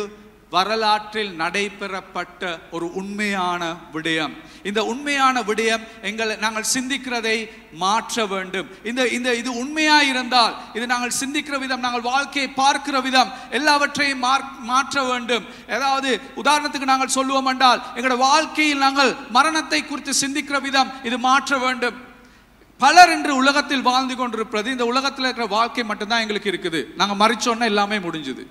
Speaker 1: வரலாற்றில் நடைபெறப்பட்ட ஒரு உண்மையான விடயம். இந்த உண்மையான விடயம் நாங்கள் சிந்திக்கிறதை மாற்ற வேண்டும். இது உண்மையாக இருந்தால் இது நாங்கள் சிந்திக்கிற விதம், நாங்கள் வாழ்க்கையை பார்க்கிற விதம் எல்லாவற்றையும் மாற்ற வேண்டும். ஏதாவது உதாரணத்துக்கு நாங்கள் சொல்லுவோம் என்றால், எங்களுடைய வாழ்க்கையில் நாங்கள் மரணத்தை குறித்து சிந்திக்கிற விதம் இது மாற்ற வேண்டும். பலர் இன்று உலகத்தில் வாழ்ந்து கொண்டிருப்பது, இந்த உலகத்தில் இருக்கிற வாழ்க்கை மட்டும்தான் எங்களுக்கு இருக்குது. நாங்கள் மறிச்சோன்னா எல்லாமே முடிஞ்சுது.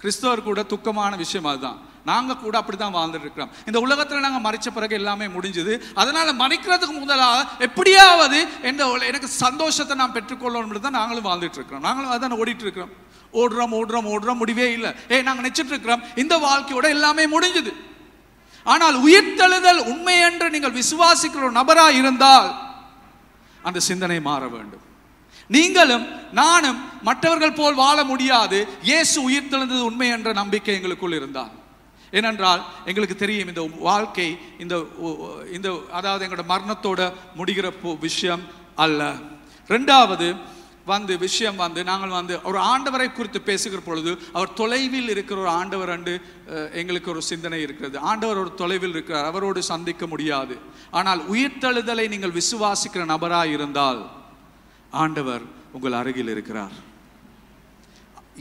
Speaker 1: கிறிஸ்தவர் கூட துக்கமான விஷயம் அதுதான். நாங்கள் கூட அப்படிதான் வாழ்ந்துட்டு இருக்கிறோம். இந்த உலகத்தில் நாங்கள் மறிச்ச பிறகு எல்லாமே முடிஞ்சுது. அதனால மறிக்கிறதுக்கு முதலாக எப்படியாவது எனக்கு சந்தோஷத்தை நான் பெற்றுக்கொள்ளணும் தான் நாங்களும் வாழ்ந்துட்டு இருக்கிறோம். நாங்களும் அதான் ஓடிட்டு இருக்கிறோம். ஓடுறோம், முடிவே இல்லை. நாங்கள் நினைச்சிட்டு இருக்கிறோம் இந்த வாழ்க்கையோட எல்லாமே முடிஞ்சுது. ஆனால் உயிர்த்தெழுதல் உண்மை என்று நீங்கள் விசுவாசிக்கிற ஒரு நபராக இருந்தால் அந்த சிந்தனை மாற வேண்டும். நீங்களும் நானும் மற்றவர்கள் போல் வாழ முடியாது. இயேசு உயிர்த்தெழுந்தது உண்மை என்ற நம்பிக்கை எங்களுக்குள் இருந்தால். ஏனென்றால் எங்களுக்கு தெரியும் இந்த வாழ்க்கை அதாவது எங்களோட மரணத்தோட முடிகிற விஷயம் அல்ல. 2வது, விஷயம் நாங்கள் ஒரு ஆண்டவரை குறித்து பேசுகிற பொழுது அவர் தொலைவில் இருக்கிற ஒரு ஆண்டவர் என்று எங்களுக்கு ஒரு சிந்தனை இருக்கிறது. ஆண்டவர் ஒரு தொலைவில் இருக்கிறார், அவரோடு சந்திக்க முடியாது. ஆனால் உயிர்த்தெழுதலை நீங்கள் விசுவாசிக்கிற நபராய் இருந்தால் ஆண்டவர் உங்கள் அருகில் இருக்கிறார்.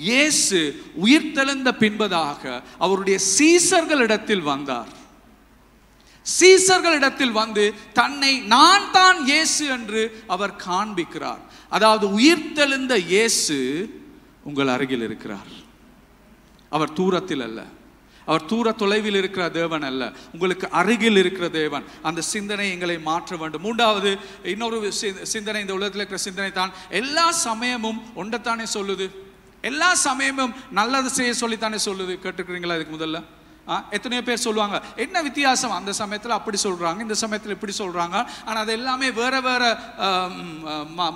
Speaker 1: இயேசு உயிர்த்தெழுந்த பின்பதாக அவருடைய சீசர்களிடத்தில் வந்தார். சீசர்களிடத்தில் தன்னை நான் தான் இயேசு என்று அவர் காண்பிக்கிறார். அதாவது உயிர்த்தெழுந்த இயேசு உங்கள் அருகில் இருக்கிறார். அவர் தூரத்தில் அல்ல, அவர் தூர தொலைவில் இருக்கிற தேவன் அல்ல, உங்களுக்கு அருகில் இருக்கிற தேவன். அந்த சிந்தனை எங்களை மாற்ற வேண்டும். மூன்றாவது இன்னொரு சிந்தனை, இந்த உலகத்தில் இருக்கிற சிந்தனை தான் எல்லா சமயமும் ஒன்றைத்தானே சொல்லுது, எல்லா சமயமும் நல்லது செய்ய சொல்லித்தானே சொல்லுது. கேட்டுக்கிறீங்களா? இதுக்கு முதல்ல எத்தனையோ பேர் சொல்லுவாங்க, என்ன வித்தியாசம், அந்த சமயத்தில் அப்படி சொல்றாங்க, இந்த சமயத்தில் இப்படி சொல்றாங்க, ஆனால் அது எல்லாமே வேற வேற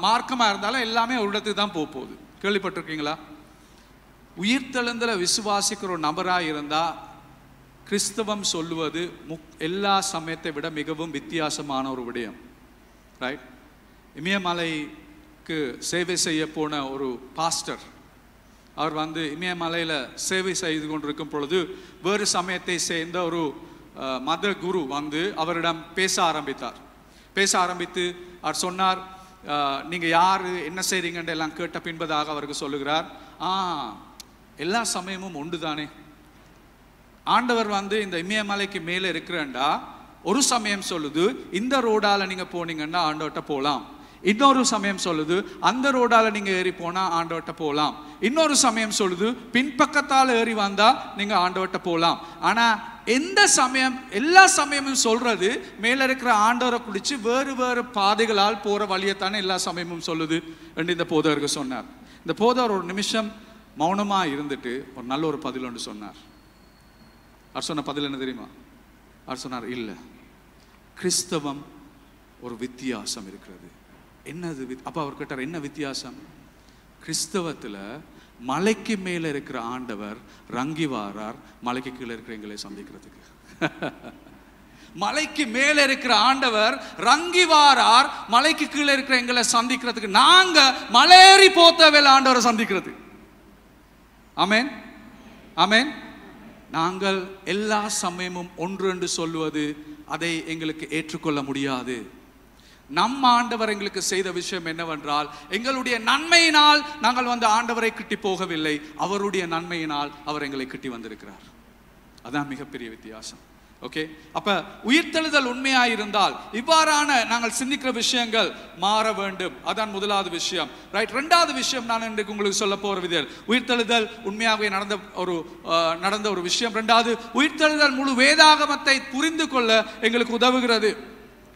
Speaker 1: மார்க்கமாக இருந்தாலும் எல்லாமே ஒரு இடத்துக்கு தான் போகுது. கேள்விப்பட்டிருக்கீங்களா? உயிர்த்தெழுந்தல விசுவாசிக்கிற ஒரு நபராக இருந்தா கிறிஸ்தவம் சொல்லுவது எல்லா சமயத்தை விட மிகவும் வித்தியாசமான ஒரு விடயம். ரைட்? இமயமலைக்கு சேவை செய்ய போன ஒரு பாஸ்டர், அவர் இமயமலையில் சேவை செய்து கொண்டிருக்கும் பொழுது வேறு சமயத்தை சேர்ந்த ஒரு மத குரு அவரிடம் பேச ஆரம்பித்து அவர் சொன்னார், நீங்கள் யார், என்ன செய்றீங்கன்னு எல்லாம் கேட்ட பின்பதாக அவருக்கு சொல்லுகிறார், எல்லா சமயமும் ஒன்று தானே. ஆண்டவர் இந்த இமயமலைக்கு மேலே இருக்கிறேன்டா ஒரு சமயம் சொல்லுது இந்த ரோடால் நீங்கள் போனீங்கன்னா ஆண்டவர்கிட்ட போகலாம், இன்னொரு சமயம் சொல்லுது அந்த ரோடால நீங்க ஏறி போனா ஆண்டவர்கிட்ட போகலாம், இன்னொரு சமயம் சொல்லுது பின்பக்கத்தால் ஏறி வந்தா நீங்க ஆண்டவர்கிட்ட போகலாம். ஆனா எந்த சமயம், எல்லா சமயமும் சொல்றது மேல இருக்கிற ஆண்டவரை குடிச்சு வேறு வேறு பாதைகளால் போற வழியத்தானே எல்லா சமயமும் சொல்லுது என்று இந்த போதகருக்கு சொன்னார். இந்த போதகர் ஒரு நிமிஷம் மௌனமா இருந்துட்டு ஒரு நல்ல ஒரு பதில் ஒன்று சொன்னார். அவர் சொன்ன பதில் என்ன தெரியுமா? அவர் சொன்னார், இல்லை, கிறிஸ்தவம் ஒரு வித்தியாசம் இருக்கிறது. என்னது? அப்ப அவர் கேட்டார், என்ன வித்தியாசம்? கிறிஸ்தவத்துல மலைக்கு மேல இருக்கிற ஆண்டவர் ரங்கி வாரார் மலைக்கு கீழே இருக்கிற எங்களை சந்திக்கிறதுக்கு. மலைக்கு மேல இருக்கிற ஆண்டவர் ரங்கி வாரார் மலைக்கு கீழே இருக்கிற எங்களை சந்திக்கிறதுக்கு. நாங்க மலையேறி போத்தவேல ஆண்டவரை சந்திக்கிறது. ஆமென், ஆமென். நாங்கள் எல்லா சமயமும் ஒன்று என்று சொல்லுவது அதை எங்களுக்கு ஏற்றுக்கொள்ள முடியாது. நம் ஆண்டவர் எங்களுக்கு செய்த விஷயம் என்னவென்றால், எங்களுடைய நன்மையினால் நாங்கள் ஆண்டவரை கிட்டி போகவில்லை, அவருடைய நன்மையினால் அவர் எங்களை கிட்டி வந்திருக்கிறார். அதான் மிகப்பெரிய வித்தியாசம். ஓகே, அப்ப உயிர்த்தெழுதல் உண்மையாயிருந்தால் இவ்வாறான நாங்கள் சிந்திக்கிற விஷயங்கள் மாற வேண்டும். அதான் முதலாவது விஷயம். ரைட். ரெண்டாவது விஷயம் நான் இன்றைக்கு உங்களுக்கு சொல்ல போற விதம், உயிர்த்தெழுதல் உண்மையாகவே நடந்த ஒரு விஷயம். ரெண்டாவது, உயிர்த்தெழுதல் முழு வேதாகமத்தை புரிந்து கொள்ள எங்களுக்கு உதவுகிறது.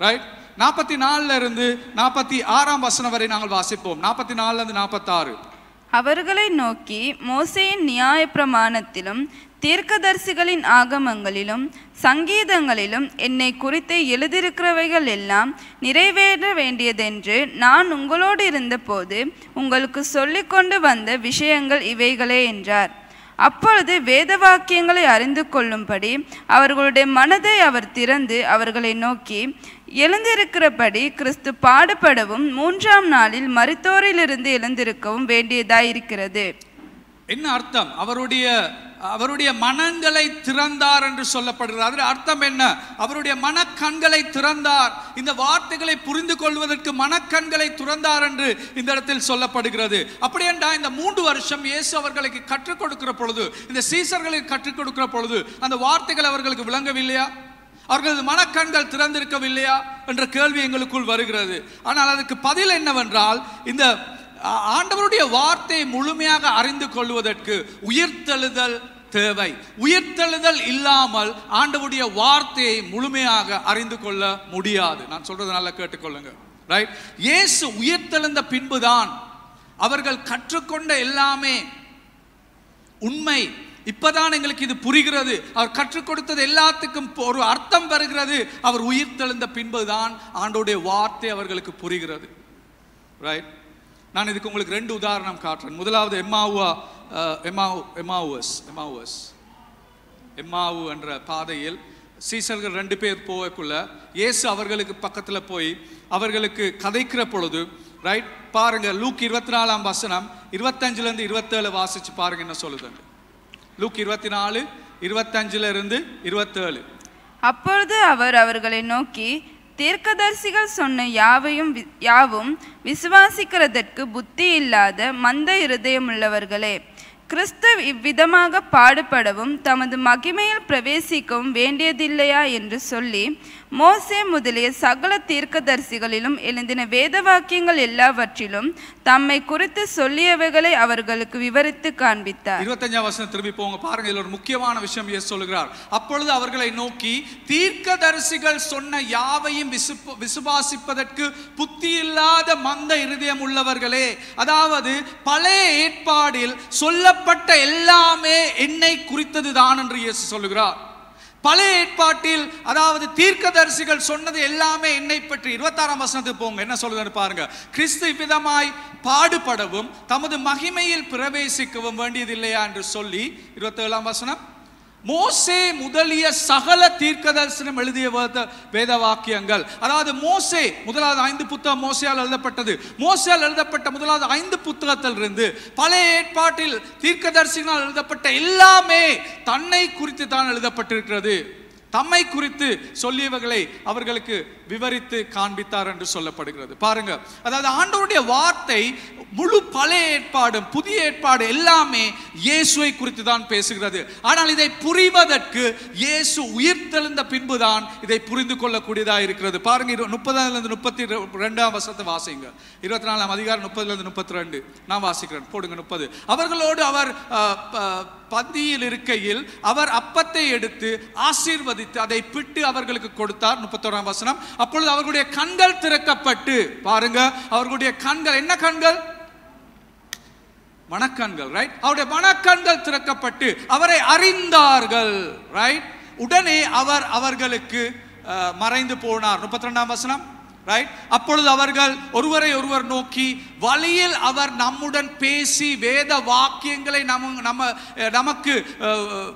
Speaker 1: ரைட். 44 இருந்து 46 வசனம் வரை நாங்கள் வாசிப்போம். 44 இருந்து 46.
Speaker 2: அவர்களை நோக்கி, மோசேயின் நியாயப்பிரமாணத்திலும் தீர்க்கதரிசிகளின் ஆகமங்களிலும் சங்கீதங்களிலும் என்னை குறித்து எழுதியிருக்கிறவைகள் எல்லாம் நிறைவேற வேண்டியதென்று நான் உங்களோடு இருந்தபோது உங்களுக்கு சொல்லிக்கொண்டு வந்த விஷயங்கள் இவைகளே என்றார். அப்பொழுது வேத வாக்கியங்களை அறிந்து கொள்ளும்படி அவர்களுடைய மனதை அவர் திறந்து அவர்களை நோக்கி, எழுந்திருக்கிறபடி கிறிஸ்து பாடுபடவும் 3ஆம் நாளில் மரித்தோரிலிருந்து எழுந்திருக்கவும் வேண்டியதாயிருக்கிறது.
Speaker 1: என்ன அர்த்தம்? அவருடைய மனங்களை திறந்தார் என்று சொல்லப்படுகிறது. அதில் அர்த்தம் என்ன? அவருடைய மனக்கண்களை திறந்தார். இந்த வார்த்தைகளை புரிந்து கொள்வதற்கு மனக்கண்களை திறந்தார் என்று இந்த இடத்தில் சொல்லப்படுகிறது. அப்படி என்றால் இந்த 3 வருஷம் இயேசு அவர்களுக்கு கற்றுக் கொடுக்கிற பொழுது, இந்த சீசர்களுக்கு கற்றுக் கொடுக்கிற பொழுது அந்த வார்த்தைகள் அவர்களுக்கு விளங்கவில்லையா? அவர்களது மனக்கண்கள் திறந்திருக்கவில்லையா என்ற கேள்வி எங்களுக்குள் வருகிறது. ஆனால் அதுக்கு பதில் என்னவென்றால், இந்த ஆண்டவருடைய வார்த்தையை முழுமையாக அறிந்து கொள்வதற்கு உயிர்த்தெழுதல் தேவை. உயிர்த்தெழுதல் இல்லாமல் ஆண்டவருடைய வார்த்தையை முழுமையாக அறிந்து கொள்ள முடியாது. நான் சொல்றது நல்லா கேட்டுக்கொள்ளுங்க. ரைட். இயேசு உயிர்த்தெழுந்த பின்புதான் அவர்கள் கற்றுக்கொண்ட எல்லாமே உண்மை. இப்பதான் எங்களுக்கு இது புரிகிறது. அவர் கற்றுக் கொடுத்தது எல்லாத்துக்கும் ஒரு அர்த்தம் வருகிறது. அவர் உயிர்த்தெழுந்த பின்புதான் ஆண்டவருடைய வார்த்தை அவர்களுக்கு புரிகிறது. ரைட். நான் இதுக்கு உங்களுக்கு 2 உதாரணம் காட்டுறேன். முதலாவது எம்மாவு என்ற பாதையில் சீசர்கள் 2 பேர் போகக்குள்ள இயேசு அவர்களுக்கு பக்கத்தில் போய் அவர்களுக்கு கதைக்கிற பொழுது ரைட்? பாருங்க, லூக் 24 வசனம் 25 இருந்து 27 வாசிச்சு பாருங்க என்ன சொல்லுது. லூக் 24 25 27.
Speaker 2: அப்பொழுது அவர் அவர்களை நோக்கி, தீர்க்கதரிசிகள் சொன்ன யாவும் விசுவாசிக்கிறதற்கு புத்தி இல்லாத மந்த இருதயமுள்ளவர்களே, கிறிஸ்து இவ்விதமாக பாடுபடவும் தமது மகிமையில் பிரவேசிக்கவும் வேண்டியதில்லையா என்று சொல்லி மோசே முதலிய சகல தீர்க்கதரிசிகளிலும் எழுதின வேத வாக்கியங்கள் எல்லாவற்றிலும் தம்மை குறித்து சொல்லியவைகளை அவர்களுக்கு விவரித்து காண்பித்தார்.
Speaker 1: 25 வசனம் திரும்பி போங்க பாருங்க. இதுல ஒரு முக்கியமான விஷயம் இயேசு சொல்லுகிறார். அப்பொழுது அவர்களை நோக்கி, தீர்க்கதரிசிகள் சொன்ன யாவையும் விசுவாசிப்பதற்கு புத்தி இல்லாத மந்த இருதயம் உள்ளவர்களே, அதாவது பழைய ஏற்பாடில் சொல்லப்பட்ட எல்லாமே என்னை குறித்ததுதான் என்று இயேசு சொல்லுகிறார். பழைய ஏற்பாட்டில் அதாவது தீர்க்கதரிசிகள் சொன்னது எல்லாமே என்னை பற்றி. 26 வசனத்துக்கு போங்க, என்ன சொல்லுதுன்னு பாருங்க. கிறிஸ்து விதமாய் பாடுபடவும் தமது மகிமையில் பிரவேசிக்கவும் வேண்டியதில்லையா என்று சொல்லி 27 வசனம், மோசே முதலிய சகல தீர்க்கதரிசனம் எழுதிய வேத வாக்கியங்கள், அதாவது மோசே முதலாவது 5 புத்தகம் மோசேயால் எழுதப்பட்டது. மோசேயால் எழுதப்பட்ட முதலாவது 5 புத்தகத்திலிருந்து பழைய ஏற்பாட்டில் தீர்க்கதரிசிகளால் எழுதப்பட்ட எல்லாமே தன்னை குறித்து தான் எழுதப்பட்டிருக்கிறது. தம்மை குறித்து சொல்லியவர்களை அவர்களுக்கு விவரித்து காண்பித்தார் என்று சொல்லப்படுகிறது. பாருங்க, அதாவது ஆண்டவருடைய வார்த்தை முழு பழைய ஏற்பாடும் புதிய ஏற்பாடு எல்லாமே இயேசுவை குறித்து தான் பேசுகிறது. ஆனால் இதை புரிவதற்கு இயேசு உயிர்த்தெழுந்த பின்புதான் இதை புரிந்து கொள்ளக்கூடியதாக இருக்கிறது. பாருங்க, 30-32 வசனத்தை வாசிங்க. 24 அதிகாரம் 30-32 நான் வாசிக்கிறேன், போடுங்க 30. அவர்களோடு அவர் பந்தியில் இருக்கையில் அவர் அப்பத்தை எடுத்து ஆசீர்வதித்து அதை பிட்டு அவர்களுக்கு கொடுத்தார். 31 வசனம், அப்பொழுது அவர்களுடைய கண்கள் திறக்கப்பட்டு, பாருங்க அவர்களுடைய கண்கள், என்ன கண்கள்? மனக்கண்கள், ரைட்? அவருடைய மனக்கண்கள் திறக்கப்பட்டு அவரை அறிந்தார்கள், ரைட்? உடனே அவர் அவர்களுக்கு மறைந்து போனார். 32 வசனம், ரைட்? அப்பொழுது அவர்கள் ஒருவரை ஒருவர் நோக்கி, வழியில் அவர் நம்முடன் பேசி வேத வாக்கியங்களை நமக்கு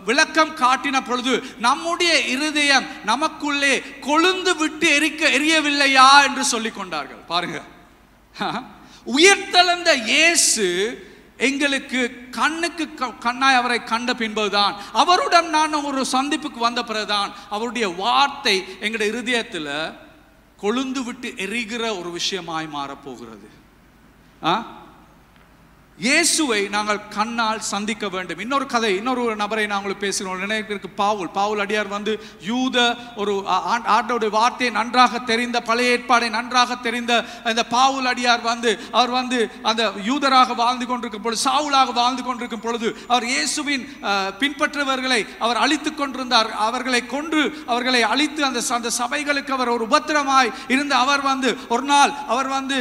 Speaker 1: விளக்கம் காட்டின பொழுது நம்முடைய இருதயம் நமக்குள்ளே கொழுந்து விட்டு எரியவில்லையா என்று சொல்லிக் கொண்டார்கள். பாருங்க, உயிர்த்தெழுந்த இயேசு எங்களுக்கு கண்ணுக்கு கண்ணாய் அவரை கண்ட பின்புதான், அவருடன் நான் ஒரு சந்திப்புக்கு வந்த பிறகுதான் அவருடைய வார்த்தை எங்களுடைய இருதயத்தில் கொழுந்து விட்டு எரிகிற ஒரு விஷயமாய் மாறப்போகிறது. இயேசுவை நாங்கள் கண்ணால் சந்திக்க வேண்டும். இன்னொரு கதை, இன்னொரு நபரை நாங்கள் பேசுகிறோம். நினைக்கிறதுக்கு பாவுல் அடியார் வந்து யூத ஒரு ஆண்டோடைய வார்த்தையை நன்றாக தெரிந்த, பழைய ஏற்பாடை நன்றாக தெரிந்த அந்த பாவுல் அடியார் வந்து அவர் வந்து அந்த யூதராக வாழ்ந்து கொண்டிருக்கும் பொழுது, சாவுலாக வாழ்ந்து கொண்டிருக்கும் பொழுது அவர் இயேசுவின் பின்பற்றுபவர்களை அவர் அழித்து கொண்டிருந்தார். அவர்களை கொன்று அவர்களை அழித்து அந்த சபைகளுக்கு அவர் ஒரு உபத்திரமாய் இருந்து அவர் வந்து ஒரு நாள் அவர் வந்து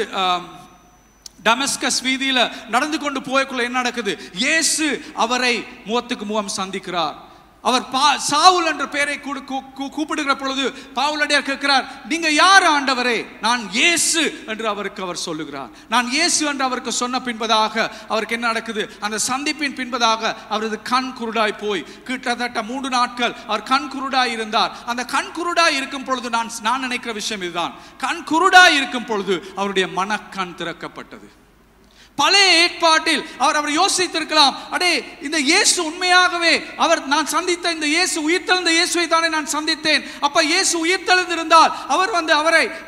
Speaker 1: டமஸ்கஸ் வீதியில நடந்து கொண்டு போய்க்குள்ள என்ன நடக்குது? இயேசு அவரை முகத்துக்கு முகம் சந்திக்கிறார். அவர் சாவுல் என்ற பெயரை கூப்பிடுகிற பொழுது பாவுலடியார் கேட்கிறார், நீங்க யார் ஆண்டவரே? நான் இயேசு என்று அவர் சொல்லுகிறார். நான் இயேசு என்று அவருக்கு சொன்ன பின்பதாக அவருக்கு என்ன நடக்குது? அந்த சந்திப்பின் பின்பதாக அவரது கண் குருடாய் போய் கிட்டத்தட்ட 3 நாட்கள் அவர் கண் குருடாய் இருந்தார். அந்த கண் குருடாய் இருக்கும் பொழுது நான் நினைக்கிற விஷயம் இதுதான், கண் குருடாய் இருக்கும் பொழுது அவருடைய மனக்கண் திறக்கப்பட்டது. பழைய ஏற்பாட்டில் அவர் யோசித்திருக்கலாம், அடே இந்த இயேசு உண்மையாகவே நான் சந்தித்த இந்த இயேசு உயிர்த்தெழுந்த இயேசுவை தானே நான் சந்தித்தேன். அப்ப இயேசு உயிர்த்தெழுந்திருந்தால் அவர் வந்து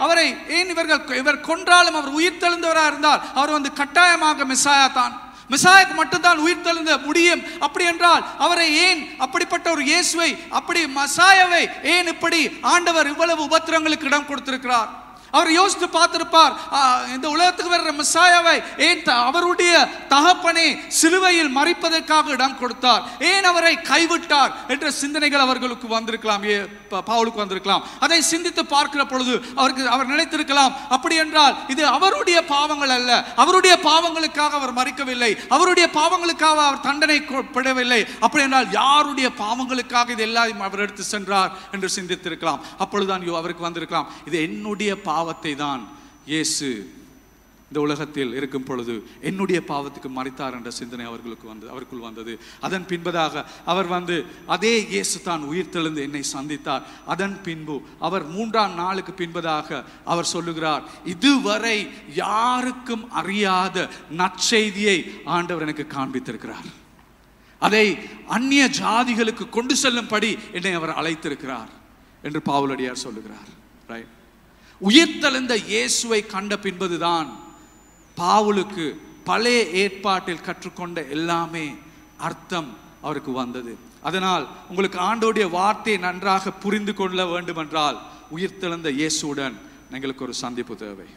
Speaker 1: அவரை ஏன் இவர் கொன்றாலும் அவர் உயிர்த்தெழுந்தவராக இருந்தால் அவர் வந்து கட்டாயமாக மெசாயா தான், மெசாயாக்கு மட்டும்தான் உயிர்த்தெழுந்த முடியும். அப்படி என்றால் அவரை ஏன் அப்படிப்பட்ட ஒரு இயேசுவை, அப்படி மசாயாவை ஏன் இப்படி ஆண்டவர் இவ்வளவு உபத்திரங்களுக்கு இடம் கொடுத்திருக்கிறார்? அவர் யோசித்து பார்த்திருப்பார், இந்த உலகத்துக்கு வர்ற மெசாயாவை ஏன் அவருடைய தகப்பனே சிலுவையில் மறிப்பதற்காக இடம் கொடுத்தார், ஏன் அவரை கைவிட்டார் என்ற சிந்தனைகள் அவர்களுக்கு வந்திருக்கலாம், பவுலுக்கு வந்திருக்கலாம். அதை சிந்தித்து பார்க்கிற பொழுது அவர் நினைத்திருக்கலாம், அப்படி என்றால் இது அவருடைய பாவங்கள் அல்ல, அவருடைய பாவங்களுக்காக அவர் மறிக்கவில்லை, அவருடைய பாவங்களுக்காக அவர் தண்டனை பெறவில்லை, அப்படி என்றால் யாருடைய பாவங்களுக்காக இது எல்லாம் அவர் எடுத்து சென்றார் என்று சிந்தித்திருக்கலாம். அப்பொழுதுதான் அவருக்கு வந்திருக்கலாம், இது என்னுடைய பாவத்தை தான் இயேசு இந்த உலகத்தில் இருக்கும் பொழுது என்னுடைய பாவத்துக்கு மரித்தார் என்ற சிந்தனை அவருக்குள் வந்தது. அதன் பின்பதாக அவர் அதே இயேசு தான் உயிர்த்தெழுந்து என்னை சந்தித்தார். அதன் பின்பு அவர் 3ஆம் நாளுக்கு பின்பதாக அவர் சொல்லுகிறார், இதுவரை யாருக்கும் அறியாத நற்செய்தியை ஆண்டவர் எனக்கு காண்பித்திருக்கிறார். அதை அந்நிய ஜாதிகளுக்கு கொண்டு செல்லும்படி என்னை அவர் அழைத்திருக்கிறார் என்று பவுலடியார் சொல்லுகிறார். ரைட். உயிர்த்தெழுந்த இயேசுவை கண்ட பின்பதுதான் பவுலுக்கு பழைய ஏற்பாட்டில் கற்றுக்கொண்ட எல்லாமே அர்த்தம் அவருக்கு வந்தது. அதனால் உங்களுக்கு ஆண்டோடைய வார்த்தையை நன்றாக புரிந்து கொள்ள வேண்டும் என்றால் உயிர்த்தெழுந்த இயேசுடன் எங்களுக்கு ஒரு சந்திப்பு தேவை.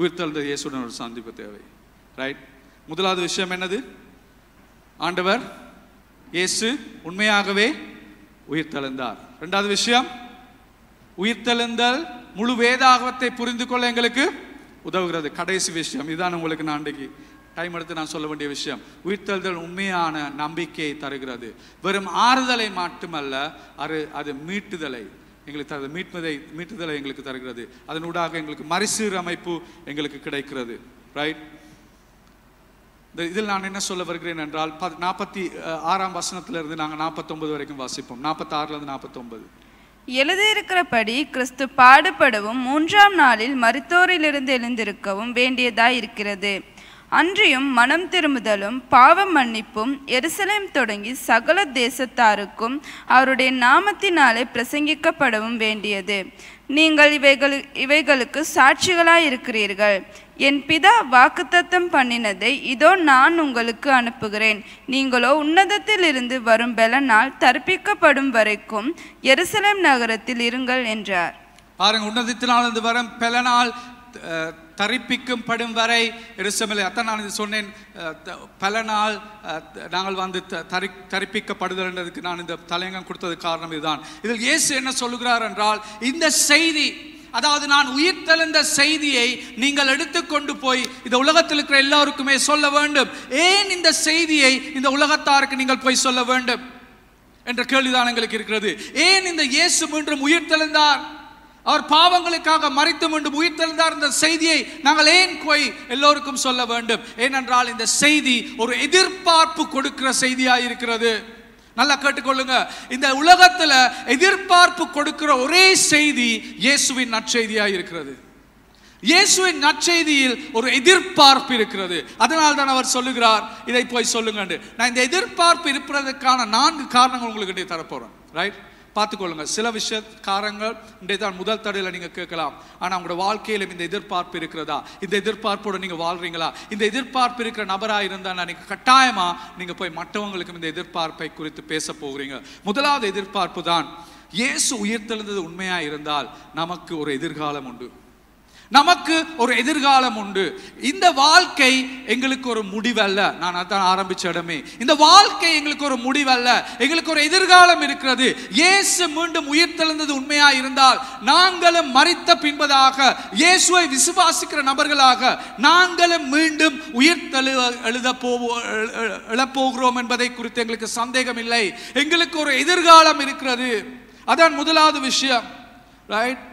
Speaker 1: உயிர்த்தெழுந்த இயேசுடன் ஒரு சந்திப்பு தேவை. ரைட். முதலாவது விஷயம் என்னது? ஆண்டவர் இயேசு உண்மையாகவே உயிர்த்தெழுந்தார். இரண்டாவது விஷயம், உயிர்த்தெழுந்தல் முழு வேதாகமத்தை புரிந்து கொள்ள எங்களுக்கு உதவுகிறது. கடைசி விஷயம் இதுதான் உங்களுக்கு நான் அன்றைக்கு டைம் எடுத்து நான் சொல்ல வேண்டிய விஷயம். உயிர்த்தெழுதல் உண்மையான நம்பிக்கையை தருகிறது. வெறும் ஆறுதலை மட்டுமல்ல, அது மீட்டுதலை எங்களுக்கு தருது. மீட்டுதலை எங்களுக்கு தருகிறது. அதனூடாக எங்களுக்கு மறுசீரமைப்பு எங்களுக்கு கிடைக்கிறது. ரைட். இதில் நான் என்ன சொல்ல வருகிறேன் என்றால் 46ஆம் வசனத்திலிருந்து நாங்கள் 49 வரைக்கும் வாசிப்போம். 46லிருந்து 49.
Speaker 2: எழுதியிருக்கிறபடி கிறிஸ்து பாடுபடவும் 3ஆம் நாளில் மரித்தோரிலிருந்து எழுந்திருக்கவும் வேண்டியதாய் இருக்கிறது. அன்றியும் மனம் திரும்புதலும் பாவ மன்னிப்பும் எருசலேம் தொடங்கி சகல தேசத்தாருக்கும் அவருடைய நாமத்தினாலே பிரசங்கிக்கப்படவும் வேண்டியது. நீங்கள் இவைகளுக்கு சாட்சிகளாய் இருக்கிறீர்கள். என் பிதா வாக்குத்தத்தம் பண்ணினதை இதோ நான் உங்களுக்கு அனுப்புகிறேன். நீங்களோ உன்னதத்தில் இருந்து வரும் பெலனால் தரிப்பிக்கப்படும் வரைக்கும் எருசலேம் நகரத்தில் இருங்கள் என்றார்.
Speaker 1: பாருங்க, உன்னதத்தினாலிருந்து வரும் பெலனால் தரிப்பிக்கப்படும் வரை எருசலேமில். அதான் நான் இது சொன்னேன், பலனால் நாங்கள் தரிப்பிக்கப்படுதல் என்றதுக்கு நான் இந்த தலையங்கம் கொடுத்தது காரணம் இதுதான். இதில் இயேசு என்ன சொல்லுகிறார் என்றால், இந்த செய்தி, அதாவது நான் உயிர்த்தெழுந்த செய்தியை நீங்கள் எடுத்துக்கொண்டு போய் இந்த உலகத்தில் இருக்கிற எல்லாருக்குமே சொல்ல வேண்டும். ஏன் இந்த செய்தியை இந்த உலகத்தாருக்கு நீங்கள் போய் சொல்ல வேண்டும் என்ற கேள்விதான் எங்களுக்கு இருக்கிறது. ஏன் இந்த இயேசு மீண்டும் உயிர்த்தெழுந்தார், அவர் பாவங்களுக்காக மரித்து மீண்டும் உயிர்த்தெழுந்தார், இந்த செய்தியை நாங்கள் ஏன் போய் எல்லோருக்கும் சொல்ல வேண்டும்? ஏனென்றால் இந்த செய்தி ஒரு எதிர்பார்ப்பு கொடுக்கிற செய்தியாக இருக்கிறது. நல்லா கேட்டுக்கொள்ளுங்க. இந்த உலகத்துல எதிர்பார்ப்பு கொடுக்கிற ஒரே செய்தி இயேசுவின் நற்செய்தியாக இருக்கிறது. இயேசுவின் நற்செய்தியில் ஒரு எதிர்பார்ப்பு இருக்கிறது. அதனால் தான் அவர் சொல்லுகிறார், இதை போய் சொல்லுங்க. நான் இந்த எதிர்பார்ப்பு இருப்பதற்கான 4 காரணங்கள் உங்களுக்கு தரப்போறேன். ரைட். பார்த்துக்கொள்ளுங்க. சில காரணங்கள் இன்றைதான் முதல் தடையில் நீங்க கேட்கலாம், ஆனா உங்களோட வாழ்க்கையிலும் இந்த எதிர்பார்ப்பு இருக்கிறதா? இந்த எதிர்பார்ப்போடு நீங்க வாழ்றீங்களா? இந்த எதிர்பார்ப்பு இருக்கிற நபராக இருந்தா நீங்க கட்டாயமா நீங்க போய் மற்றவங்களுக்கும் இந்த எதிர்பார்ப்பை குறித்து பேச போகிறீங்க. முதலாவது எதிர்பார்ப்பு தான், இயேசு உயிர்த்தெழுந்தது உண்மையா இருந்தால் நமக்கு ஒரு எதிர்காலம் உண்டு. நமக்கு ஒரு எதிர்காலம் உண்டு. இந்த வாழ்க்கை எங்களுக்கு ஒரு முடிவல்ல. நான் அதான் ஆரம்பிச்ச இடமே, இந்த வாழ்க்கை எங்களுக்கு ஒரு முடிவல்ல, எங்களுக்கு ஒரு எதிர்காலம் இருக்கிறது. இயேசு மீண்டும் உயிர்த்தெழுந்தது உண்மையா இருந்தால் நாங்களும் மரித்த பின்பதாக இயேசுவை விசுவாசிக்கிற நபர்களாக நாங்களும் மீண்டும் எழப்போகிறோம் என்பதை குறித்து எங்களுக்கு சந்தேகம் இல்லை. எங்களுக்கு ஒரு எதிர்காலம் இருக்கிறது. அதான் முதலாவது விஷயம். ரைட்.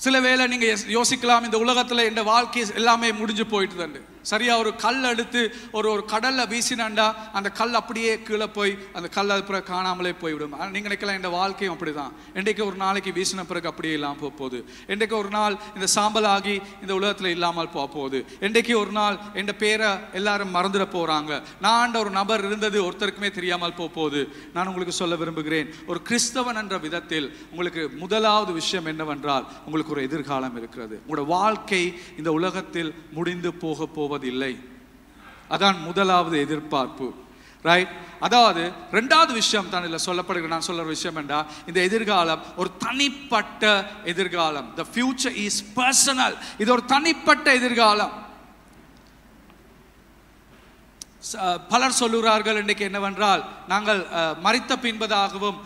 Speaker 1: சில வேளை நீங்க யோசிக்கலாம், இந்த உலகத்துல இந்த வாழ்க்கை எல்லாமே முடிஞ்சு போயிட்டு. சரியா, ஒரு கல் எடுத்து ஒரு கடல்ல வீசினாண்டா அந்த கல் அப்படியே கீழே போய் அந்த கல் அது பிறகு காணாமலே போய்விடும். நீங்க நினைக்கலாம் இந்த வாழ்க்கையும் அப்படிதான். இன்றைக்கு ஒரு நாளைக்கு வீசின பிறகு அப்படியே இல்லாமல் போகுது. இன்றைக்கு ஒரு நாள் இந்த சாம்பல் ஆகி இந்த உலகத்துல இல்லாமல் போகுது. இன்றைக்கு ஒரு நாள் என் பேரை எல்லாரும் மறந்துட போறாங்க. நான் ஒரு நபர் இருந்தது ஒருத்தருக்குமே தெரியாமல் போகுது. நான் உங்களுக்கு சொல்ல விரும்புகிறேன், ஒரு கிறிஸ்தவன் என்ற விதத்தில் உங்களுக்கு முதலாவது விஷயம் என்னவென்றால், உங்களுக்கு ஒரு எதிர்காலம் இருக்கிறது. உங்களோட வாழ்க்கை இந்த உலகத்தில் முடிந்து போவதில்லை. அதான் முதலாவது எதிர்பார்ப்பு. ரைட். அதாவது இரண்டாவது விஷயம் தான் இதுல சொல்லப்படுகிற நான் சொல்ற விஷயம் என்றா, இந்த எதிர்காலம் ஒரு தனிப்பட்ட எதிர்காலம். The future is personal. இது ஒரு தனிப்பட்ட எதிர்காலம். பலர் சொல்லுகிறார்கள் இன்றைக்கு என்னவென்றால், நாங்கள் மரித்த பின்பதாகவும்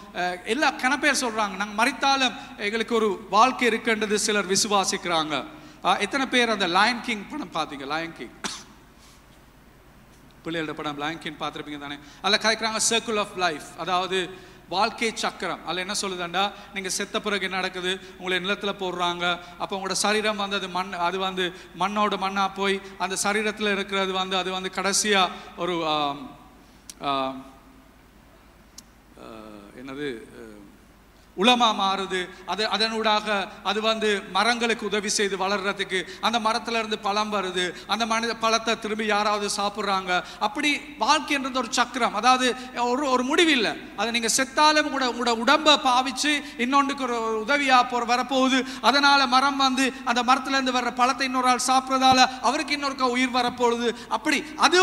Speaker 1: எல்லா கணப்பேர் சொல்றாங்க, நாங்கள் மரித்தாலும் எங்களுக்கு ஒரு வாழ்க்கை இருக்கின்றது சிலர் விசுவாசிக்கிறாங்க. எத்தனை பேர் அந்த லயன் கிங் படம் பார்த்தீங்க? லயன் கிங் பிள்ளைகளோட படம் லயன் கிங் பார்த்துருப்பீங்க தானே? அதில் கதைக்கிறாங்க சர்க்கிள் ஆஃப் லைஃப். அதாவது வாழ்க்கை சக்கரம். அதில் என்ன சொல்லுதுண்டா, நீங்கள் செத்த பிறகு என்ன நடக்குது, உங்களை நிலத்தில் போடுறாங்க. அப்போ உங்களோட சரீரம் வந்து அது வந்து மண்ணோட மண்ணாக போய் அந்த சரீரத்தில் இருக்கிறது வந்து அது வந்து கடைசியாக ஒரு என்னது உலமா மாறுது. அதனூடாக அது வந்து மரங்களுக்கு உதவி செய்து வளர்றதுக்கு, அந்த மரத்துல இருந்து பழம் வருது, அந்த பழத்தை திரும்பி யாராவது சாப்பிட்றாங்க. அப்படி வாழ்க்கைன்றது ஒரு சக்கரம். அதாவது ஒரு முடிவில்லை. அதை நீங்க செத்தாலும் உங்களோட உடம்பை பாவிச்சு இன்னொன்றுக்கு ஒரு உதவியா வரப்போகுது. அதனால மரம் வந்து அந்த மரத்துல இருந்து வர்ற பழத்தை இன்னொரு ஆள் சாப்பிட்றதால அவருக்கு இன்னொரு உயிர் வரப்போகுது. அப்படி அது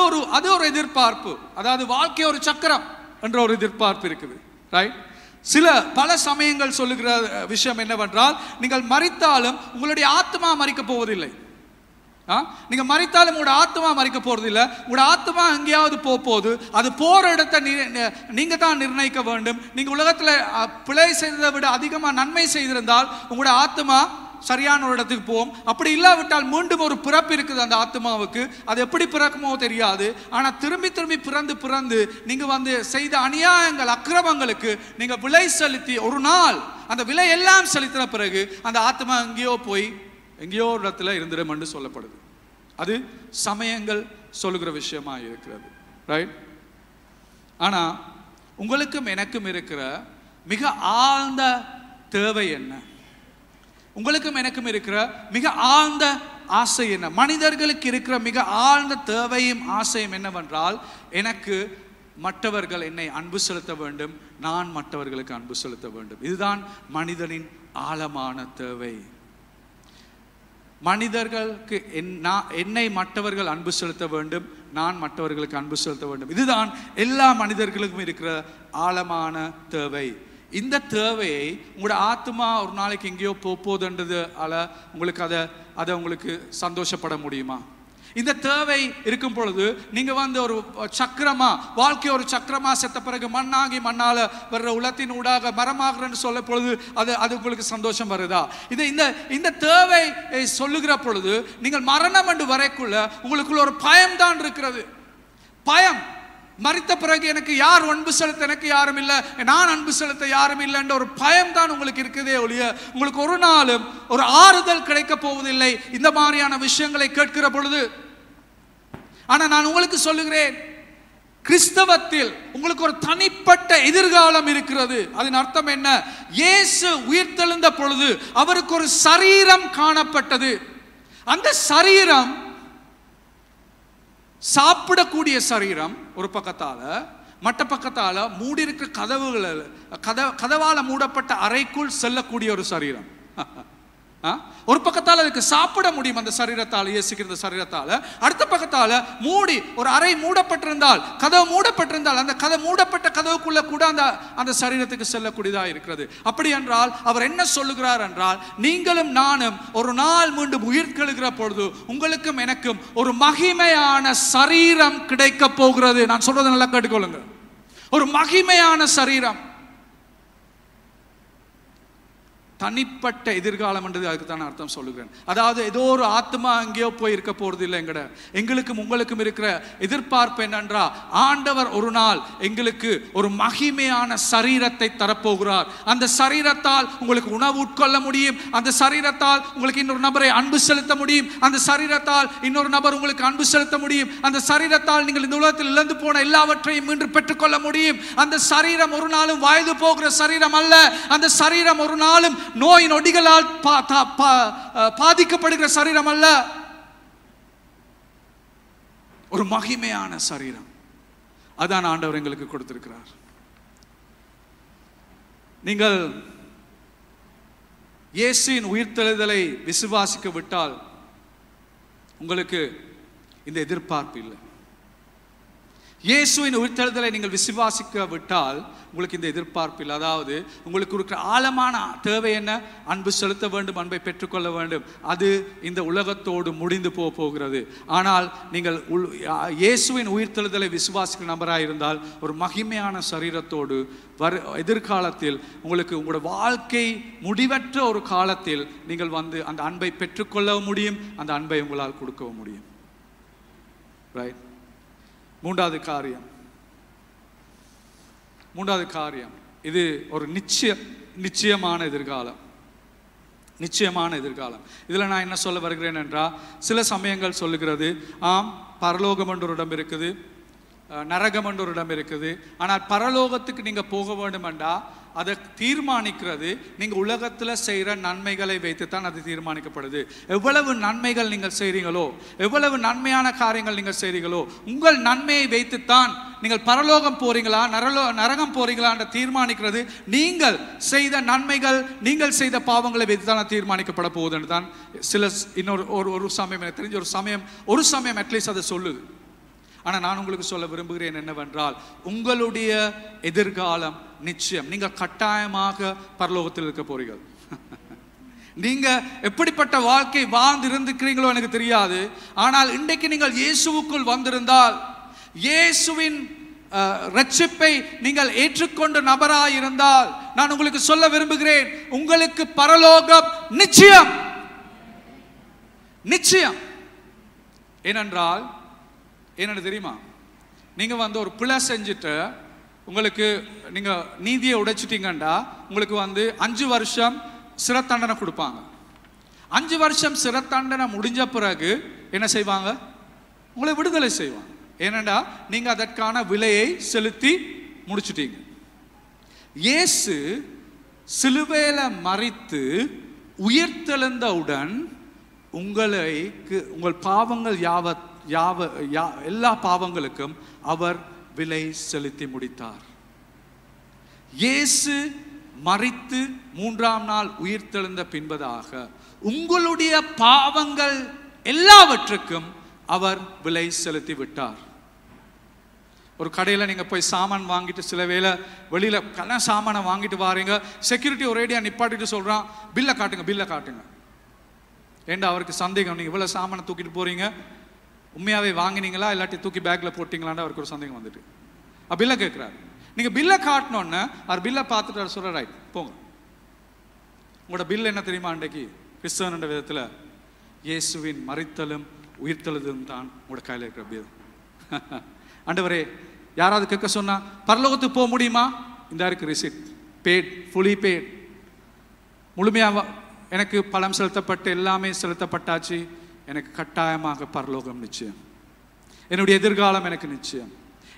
Speaker 1: ஒரு எதிர்பார்ப்பு. அதாவது வாழ்க்கை ஒரு சக்கரம் என்ற ஒரு எதிர்பார்ப்பு இருக்குது. ரைட்? பல சமயங்கள் சொல்லுகிற விஷயம் என்னவென்றால், நீங்கள் மரித்தாலும் உங்களுடைய ஆத்மா மரிக்க போவதில்லை. நீங்க மரித்தாலும் உங்களோட ஆத்மா மரிக்க போறதில்லை. உங்களோட ஆத்மா எங்கேயாவது போகுது. அது போற இடத்தை நீங்க தான் நிர்ணயிக்க வேண்டும். நீங்க உலகத்துல பிழை செய்ததை விட அதிகமா நன்மை செய்திருந்தால் உங்களோட ஆத்மா சரியான ஒரு இடத்துக்கு போவோம். அப்படி இல்லாவிட்டால் மீண்டும் ஒரு பிறப்பு இருக்குது அந்த ஆத்மாவுக்கு. அது எப்படி பிறக்குமோ தெரியாது. ஆனால் திரும்பி பிறந்து நீங்க வந்து செய்த அநியாயங்கள் அக்கிரமங்களுக்கு நீங்க விலை செலுத்தி ஒரு நாள் அந்த விலை எல்லாம் செலுத்தின பிறகு அந்த ஆத்மா எங்கேயோ ஒரு இடத்துல இருந்திடும் என்று சொல்லப்படுது. அது சமயங்கள் சொல்லுகிற விஷயமா இருக்கிறது. ரைட்? ஆனா உங்களுக்கும் எனக்கும் இருக்கிற மிக ஆழ்ந்த தேவை என்ன? உங்களுக்கும் எனக்கும் இருக்கிற மிக ஆழ்ந்த ஆசை என்ன? மனிதர்களுக்கு இருக்கிற மிக ஆழ்ந்த தேவையும் ஆசையும் என்னவென்றால், எனக்கு மற்றவர்கள் என்னை அன்பு செலுத்த வேண்டும், நான் மற்றவர்களுக்கு அன்பு செலுத்த வேண்டும். இதுதான் மனிதனின் ஆழமான தேவை. மனிதர்களுக்கு என்னை மற்றவர்கள் அன்பு செலுத்த வேண்டும், நான் மற்றவர்களுக்கு அன்பு செலுத்த வேண்டும். இதுதான் எல்லா மனிதர்களுக்கும் இருக்கிற ஆழமான தேவை. இந்த தேவையை உங்களோட ஆத்மா ஒரு நாளைக்கு எங்கேயோ போகுதுன்றது உங்களுக்கு அதை உங்களுக்கு சந்தோஷப்பட முடியுமா? இந்த தேவை இருக்கும் பொழுது நீங்க வந்து ஒரு சக்கரமா, வாழ்க்கை ஒரு சக்கரமா செத்த பிறகு மண்ணாகி மண்ணால வர்ற உலத்தின் ஊடாக மரமாகிறன்னு சொல்ல பொழுது அது உங்களுக்கு சந்தோஷம் வருதா? இந்த தேவை சொல்லுகிற பொழுது நீங்கள் மரணம் என்று வரைக்குள்ள உங்களுக்குள்ள ஒரு பயம் தான் இருக்கிறது. பயம். மரித்த பிறகு எனக்கு யார் அன்பு செலுத்த, எனக்கு யாரும் இல்லை, நான் அன்பு செலுத்த யாரும் இல்லை என்ற ஒரு பயம் தான் உங்களுக்கு இருக்குதே ஒழிய உங்களுக்கு ஒரு நாளும் ஒரு ஆறுதல் கிடைக்க போவதில்லை இந்த மாதிரியான விஷயங்களை கேட்கிற பொழுது. ஆனா நான் உங்களுக்கு சொல்லுகிறேன், கிறிஸ்தவத்தில் உங்களுக்கு ஒரு தனிப்பட்ட எதிர்காலம் இருக்கிறது. அதன் அர்த்தம் என்ன? இயேசு உயிர்த்தெழுந்த பொழுது அவருக்கு ஒரு சரீரம் காணப்பட்டது. அந்த சரீரம் சாப்பிடக்கூடிய சரீரம் ஒரு பக்கத்தால, மற்ற பக்கத்தால மூடி இருக்கிற கதவால மூடப்பட்ட அறைக்குள் செல்லக்கூடிய ஒரு சரீரம். ஒரு பக்கத்தால் அதுக்கு சாப்பிட முடியும் அந்த சரீரத்தால், இயேசுகிற சரீரத்தால. அடுத்த பக்கத்தால மூடி ஒரு அறை மூடப்பட்டிருந்தால், கதவு மூடப்பட்டிருந்தால் அந்த மூடப்பட்ட கதவுக்குள்ள கூட அந்த சரீரத்துக்கு செல்லக்கூடியதா இருக்கிறது. அப்படி என்றால் அவர் என்ன சொல்லுகிறார் என்றால், நீங்களும் நானும் ஒரு நாள் மீண்டும் உயிர்த்தெழுகிற பொழுது உங்களுக்கும் எனக்கும் ஒரு மகிமையான சரீரம் கிடைக்க போகிறது. நான் சொல்றதை நல்லா கேட்டுக்கொள்ளுங்க. ஒரு மகிமையான சரீரம். தனிப்பட்ட எதிர்காலம் என்றது அதுக்கு தான் அர்த்தம் சொல்லுகிறேன். அதாவது ஏதோ ஒரு ஆத்மா எங்கேயோ போய் இருக்க போறது இல்லை. எங்களுக்கும் உங்களுக்கும் இருக்கிற எதிர்பார்ப்பு என்னன்றா, ஆண்டவர் ஒரு நாள் எங்களுக்கு ஒரு மகிமையான சரீரத்தை தரப்போகிறார். அந்த சரீரத்தால் உங்களுக்கு உணவு உட்கொள்ள முடியும், அந்த சரீரத்தால் உங்களுக்கு இன்னொரு நபரை அன்பு செலுத்த முடியும், அந்த சரீரத்தால் இன்னொரு நபர் உங்களுக்கு அன்பு செலுத்த முடியும், அந்த சரீரத்தால் நீங்கள் இந்த உலகத்தில் இழந்து போன எல்லாவற்றையும் மீண்டும் பெற்றுக்கொள்ள முடியும். அந்த சரீரம் ஒரு நாளும் வயது போகிற சரீரம் அல்ல. அந்த சரீரம் ஒரு நாளும் நோய் நொடிகளால் பாதிக்கப்படுகிற சரீரம் அல்ல. ஒரு மகிமையான சரீரம். அதான் ஆண்டவர் எங்களுக்கு கொடுத்திருக்கிறார். நீங்கள் இயேசுவின் உயிர்த்தெழுதலை விசுவாசிக்க விட்டால் உங்களுக்கு இந்த எதிர்பார்ப்பு இல்லை. இயேசுவின் உயிர்த்தெழுதலை நீங்கள் விசுவாசிக்க விட்டால் உங்களுக்கு இந்த எதிர்பார்ப்பு இல்லை. அதாவது உங்களுக்கு இருக்கிற ஆழமான தேவை என்ன? அன்பு செலுத்த வேண்டும், அன்பை பெற்றுக்கொள்ள வேண்டும். அது இந்த உலகத்தோடு முடிந்து போகிறது. ஆனால் நீங்கள் இயேசுவின் உயிர்த்தெழுதலை விசுவாசிக்கிற நபராக இருந்தால் ஒரு மகிமையான சரீரத்தோடு எதிர்காலத்தில் உங்களுக்கு உங்களோட வாழ்க்கை முடிவற்ற ஒரு காலத்தில் நீங்கள் வந்து அந்த அன்பை பெற்றுக்கொள்ள முடியும், அந்த அன்பை உங்களால் கொடுக்கவும் முடியும். ரைட்? மூன்றாவது காரியம் இது ஒரு நிச்சயமான எதிர்காலம். நிச்சயமான எதிர்காலம். இதில் நான் என்ன சொல்ல வருகிறேன் என்றால், சில சமயங்கள் சொல்லுகிறது, ஆம் பரலோகம் என்ற ஒரு இடம் இருக்குது, நரகம் என்ற ஒரு இடம் இருக்குது. ஆனால் பரலோகத்துக்கு நீங்கள் போக வேண்டுமென்றா அதை தீர்மானிக்கிறது நீங்கள் உலகத்தில் செய்கிற நன்மைகளை வைத்து தான் அது தீர்மானிக்கப்படுது. எவ்வளவு நன்மைகள் நீங்கள் செய்கிறீங்களோ, எவ்வளவு நன்மையான காரியங்கள் நீங்கள் செய்கிறீங்களோ, உங்கள் நன்மையை வைத்துத்தான் நீங்கள் பரலோகம் போறீங்களா நரகம் போறீங்களா என்ற தீர்மானிக்கிறது நீங்கள் செய்த நன்மைகள், நீங்கள் செய்த பாவங்களை வைத்து தான் தீர்மானிக்கப்பட போகுதுன்னு தான் சில இன்னொரு ஒரு சமயம் எனக்கு தெரிஞ்ச ஒரு சமயம் அட்லீஸ்ட் அதை சொல்லுது. ஆனால் நான் உங்களுக்கு சொல்ல விரும்புகிறேன் என்னவென்றால், உங்களுடைய எதிர்காலம் நிச்சயம். நீங்கள் கட்டாயமாக பரலோகத்தில் இருக்க போறீர்கள். நீங்க எப்படிப்பட்ட வாழ்க்கை வாழ்ந்து இருந்திருக்கிறீங்களோ எனக்கு தெரியாது. ஆனால் இன்றைக்கு நீங்கள் இயேசுவுக்குள் வந்திருந்தால், இயேசுவின் ரட்சிப்பை நீங்கள் ஏற்றுக்கொண்ட நபராய் இருந்தால், நான் உங்களுக்கு சொல்ல விரும்புகிறேன், உங்களுக்கு பரலோகம் நிச்சயம். நிச்சயம். ஏனென்றால் என்னன்னு தெரியுமா, நீங்க ஒரு பிழை செஞ்சுட்டு உங்களுக்கு நீங்க நீதியை உடைச்சிட்டீங்கண்டா உங்களுக்கு 5 வருஷம் சிறை தண்டனை கொடுப்பாங்க. 5 வருஷம் சிறை தண்டனை முடிஞ்ச பிறகு என்ன செய்வாங்க, உங்களை விடுதலை செய்வாங்க. ஏனென்றா நீங்க அதற்கான விலையை செலுத்தி முடிச்சிட்டீங்க. இயேசு சிலுவையில மரித்து உயிர்த்தெழுந்தவுடன் உங்கள் பாவங்கள் எல்லா பாவங்களுக்கும் அவர் விலை செலுத்தி முடித்தார். இயேசு மரித்து 3ஆம் நாள் உயிர்த்தெழுந்த பின்பதாக உங்களுடைய பாவங்கள் எல்லாவற்றுக்கும் அவர் விலை செலுத்தி விட்டார். ஒரு கடையில் நீங்க போய் சாமான் வாங்கிட்டு சில வேளை வெளியில கல்யாண சாமானை வாங்கிட்டு வாரீங்க, செக்யூரிட்டி ஒரேடியா நிப்பாட்டிட்டு சொல்றான், பில்லை காட்டுங்க. ஏண்டா அவருக்கு சந்தேகம், நீங்க இவ்வளவு சாமானை தூக்கிட்டு போறீங்க, உண்மையாவே வாங்கினீங்களா இல்லாட்டி தூக்கி பேக்ல போட்டீங்களான்னு அவருக்கு ஒரு சந்தேகம் வந்துட்டு பில்லை கேட்கிறாரு. நீங்க பில்லை காட்டணும்னு அவர் பில்லை பார்த்துட்டு அவர் சொல்ற, ரைட் போங்க. உங்களோட பில் என்ன தெரியுமா, அன்றைக்கு கிறிஸ்தவன் என்ற விதத்துல இயேசுவின் மரித்தலும் உயிர்த்தெழுதலும் தான் உங்களோட கையில் இருக்கிற பில். ஆண்டவரே, யாராவது கேட்க சொன்னா பரலோகத்துக்கு போக முடியுமா, இந்த இருக்கு ரிசிப்ட், பேட், ஃபுல்லி பேட், முழுமையாக எனக்கு பணம் செலுத்தப்பட்டு எல்லாமே செலுத்தப்பட்டாச்சு, எனக்கு கட்டாயமாக பரலோகம் நிச்சயம். என்னுடைய எதிர்காலம் எனக்கு நிச்சயம்.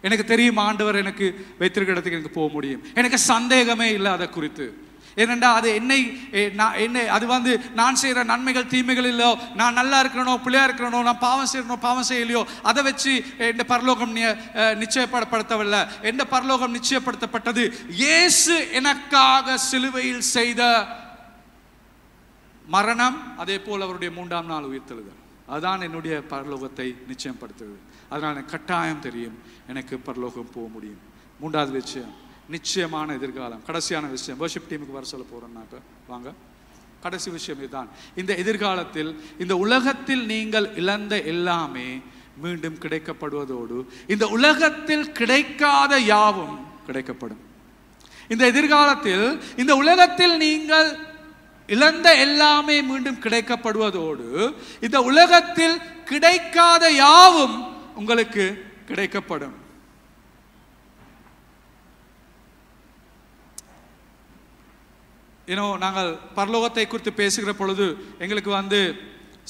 Speaker 1: எனக்கு தெரியும் ஆண்டவர் எனக்கு வைத்திருக்கிற இடத்துக்கு எனக்கு போக முடியும். எனக்கு சந்தேகமே இல்லை அதை குறித்து. ஏனென்றா அது அது நான் செய்கிற நன்மைகள் தீமைகள் இல்லையோ, நான் நல்லா இருக்கிறனோ பிள்ளையா இருக்கிறனோ, நான் பாவம் செய்யலையோ, அதை வச்சு எந்த பரலோகம் நிச்சயப்படுத்தவில்லை. எந்த பரலோகம் நிச்சயப்படுத்தப்பட்டது இயேசு எனக்காக சிலுவையில் செய்த மரணம், அதே போல் அவருடைய 3ஆம் நாள் உயிர்த்தெழுதல். அதுதான் என்னுடைய பரலோகத்தை நிச்சயப்படுத்துது. அதனால் எனக்கு கட்டாயம் தெரியும் எனக்கு பரலோகம் போக முடியும். 3வது விஷயம், நிச்சயமான எதிர்காலம். கடைசியான விஷயம், வர்ஷிப் டீமுக்கு வர சொல்ல போறேன்னாக்க வாங்க. கடைசி விஷயம் இதுதான். இந்த எதிர்காலத்தில் இந்த உலகத்தில் நீங்கள் இழந்த எல்லாமே மீண்டும் கிடைக்கப்படுவதோடு இந்த உலகத்தில் கிடைக்காத யாவும் கிடைக்கப்படும். இந்த எதிர்காலத்தில் இந்த உலகத்தில் நீங்கள் இழந்த எல்லாமே மீண்டும் கிடைக்கப்படுவதோடு இந்த உலகத்தில் கிடைக்காத யாவும் உங்களுக்கு கிடைக்கப்படும். நாங்கள் பரலோகத்தை குறித்து பேசுகிற பொழுது எங்களுக்கு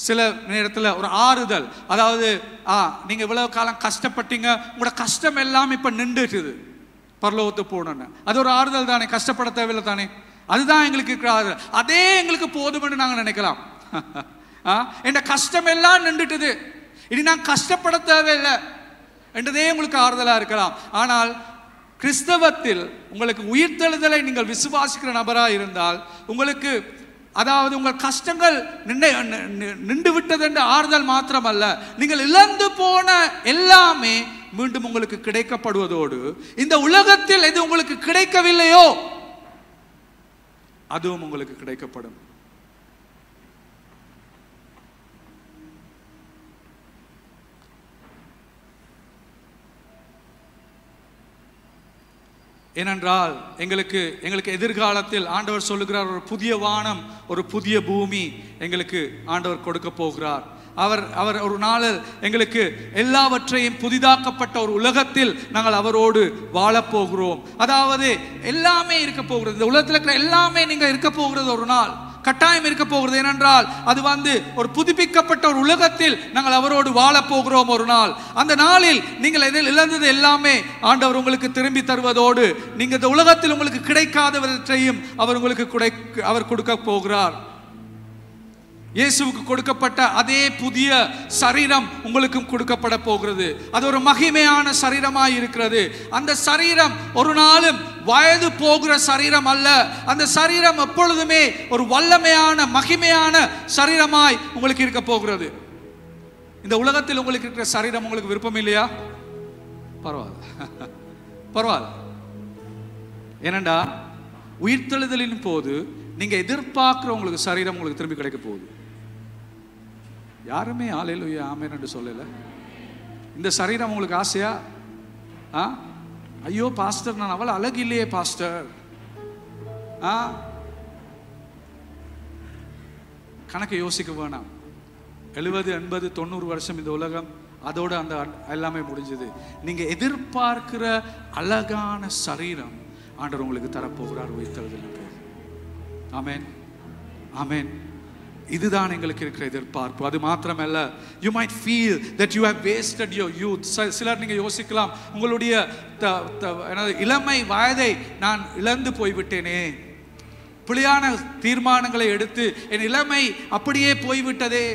Speaker 1: சில நேரத்தில் ஒரு ஆறுதல், அதாவது நீங்க இவ்வளவு காலம் கஷ்டப்பட்டீங்க, உங்களோட கஷ்டம் எல்லாம் இப்ப நின்றுட்டுது, பரலோகத்துக்கு போகணும்னு. அது ஒரு ஆறுதல் தானே, கஷ்டப்பட தேவையில்லை தானே. அதுதான் எங்களுக்கு இருக்கிற ஆறுதல். அதே எங்களுக்கு போதும்னு நாங்கள் நினைக்கலாம். என் கஷ்டம் எல்லாம் நின்றுட்டுது, இனி நான் கஷ்டப்பட தேவையில்லை என்றதே உங்களுக்கு ஆறுதலா இருக்கலாம். ஆனால் கிறிஸ்தவத்தில் உங்களுக்கு உயிர்த்தெழுதலை நீங்கள் விசுவாசிக்கிற நபராக இருந்தால் உங்களுக்கு, அதாவது உங்கள் கஷ்டங்கள் நின்று விட்டது என்ற ஆறுதல் மாத்திரமல்ல, நீங்கள் இழந்து போன எல்லாமே மீண்டும் உங்களுக்கு கிடைக்கப்படுவதோடு இந்த உலகத்தில் எது உங்களுக்கு கிடைக்கவில்லையோ அதுவும் உங்களுக்கு கிடைக்கப்படும். ஏனென்றால் எங்களுக்கு எதிர்காலத்தில் ஆண்டவர் சொல்லுகிறார், ஒரு புதிய வானம் ஒரு புதிய பூமி எங்களுக்கு ஆண்டவர் கொடுக்க போகிறார். அவர் ஒரு நாள் எங்களுக்கு எல்லாவற்றையும் புதிதாக்கப்பட்ட ஒரு உலகத்தில் நாங்கள் அவரோடு வாழப்போகிறோம். அதாவது எல்லாமே இருக்க போகிறது, இந்த உலகத்தில் இருக்கிற எல்லாமே நீங்க இருக்க போகிறது ஒரு நாள் கட்டாயம் இருக்க போகிறது. ஏனென்றால் அது ஒரு புதுப்பிக்கப்பட்ட ஒரு உலகத்தில் நாங்கள் அவரோடு வாழப் போகிறோம் ஒரு நாள். அந்த நாளில் நீங்கள் இழந்தது எல்லாமே ஆண்டவர் உங்களுக்கு திரும்பி தருவதோடு நீங்க இந்த உலகத்தில் உங்களுக்கு கிடைக்காதவற்றையும் அவர் உங்களுக்கு கொடுக்க போகிறார். இயேசுவுக்கு கொடுக்கப்பட்ட அதே புதிய சரீரம் உங்களுக்கும் கொடுக்கப்பட போகிறது. அது ஒரு மகிமையான சரீரமாய் இருக்கிறது. அந்த சரீரம் ஒரு நாளும் வயது போகிற சரீரம் அல்ல. அந்த சரீரம் எப்பொழுதுமே ஒரு வல்லமையான மகிமையான சரீரமாய் உங்களுக்கு இருக்க போகிறது. இந்த உலகத்தில் உங்களுக்கு இருக்கிற சரீரம் உங்களுக்கு விருப்பம் இல்லையா? பரவாயில்ல. ஏனண்டா உயிர்த்தெழுதலின் போது நீங்க எதிர்பார்க்கிற உங்களுக்கு சரீரம் உங்களுக்கு திரும்பி கிடைக்க போகுது. யாருமே ஹல்லேலூயா ஆமென் என்று சொல்லல. இந்த சரீரம் உங்களுக்கு ஆசையா? ஐயோ பாஸ்டர், நான் அவ்வளவு அழகு இல்லையே பாஸ்டர். கணக்கு யோசிக்க வேணாம். 70, 80, 90 வருஷம் இந்த உலகம், அதோட அந்த எல்லாமே முடிஞ்சது. நீங்க எதிர்பார்க்கிற அழகான சரீரம் ஆண்டவர் உங்களுக்கு தரப்போகிறார் உயிர்த்தெழுதலின் போது. ஆமென் ஆமென். இதுதான் எங்களுக்கு இருக்கிற எதிர்பார்ப்பு. அது மாத்திரமல்ல, you might feel that you have wasted your youth. சிலர் நீங்க யோசிக்கலாம், உங்களுடைய இளமை வயதை நான் இழந்து போய்விட்டேனே, பிழையான தீர்மானங்களை எடுத்து என் இளமை அப்படியே போய்விட்டதே.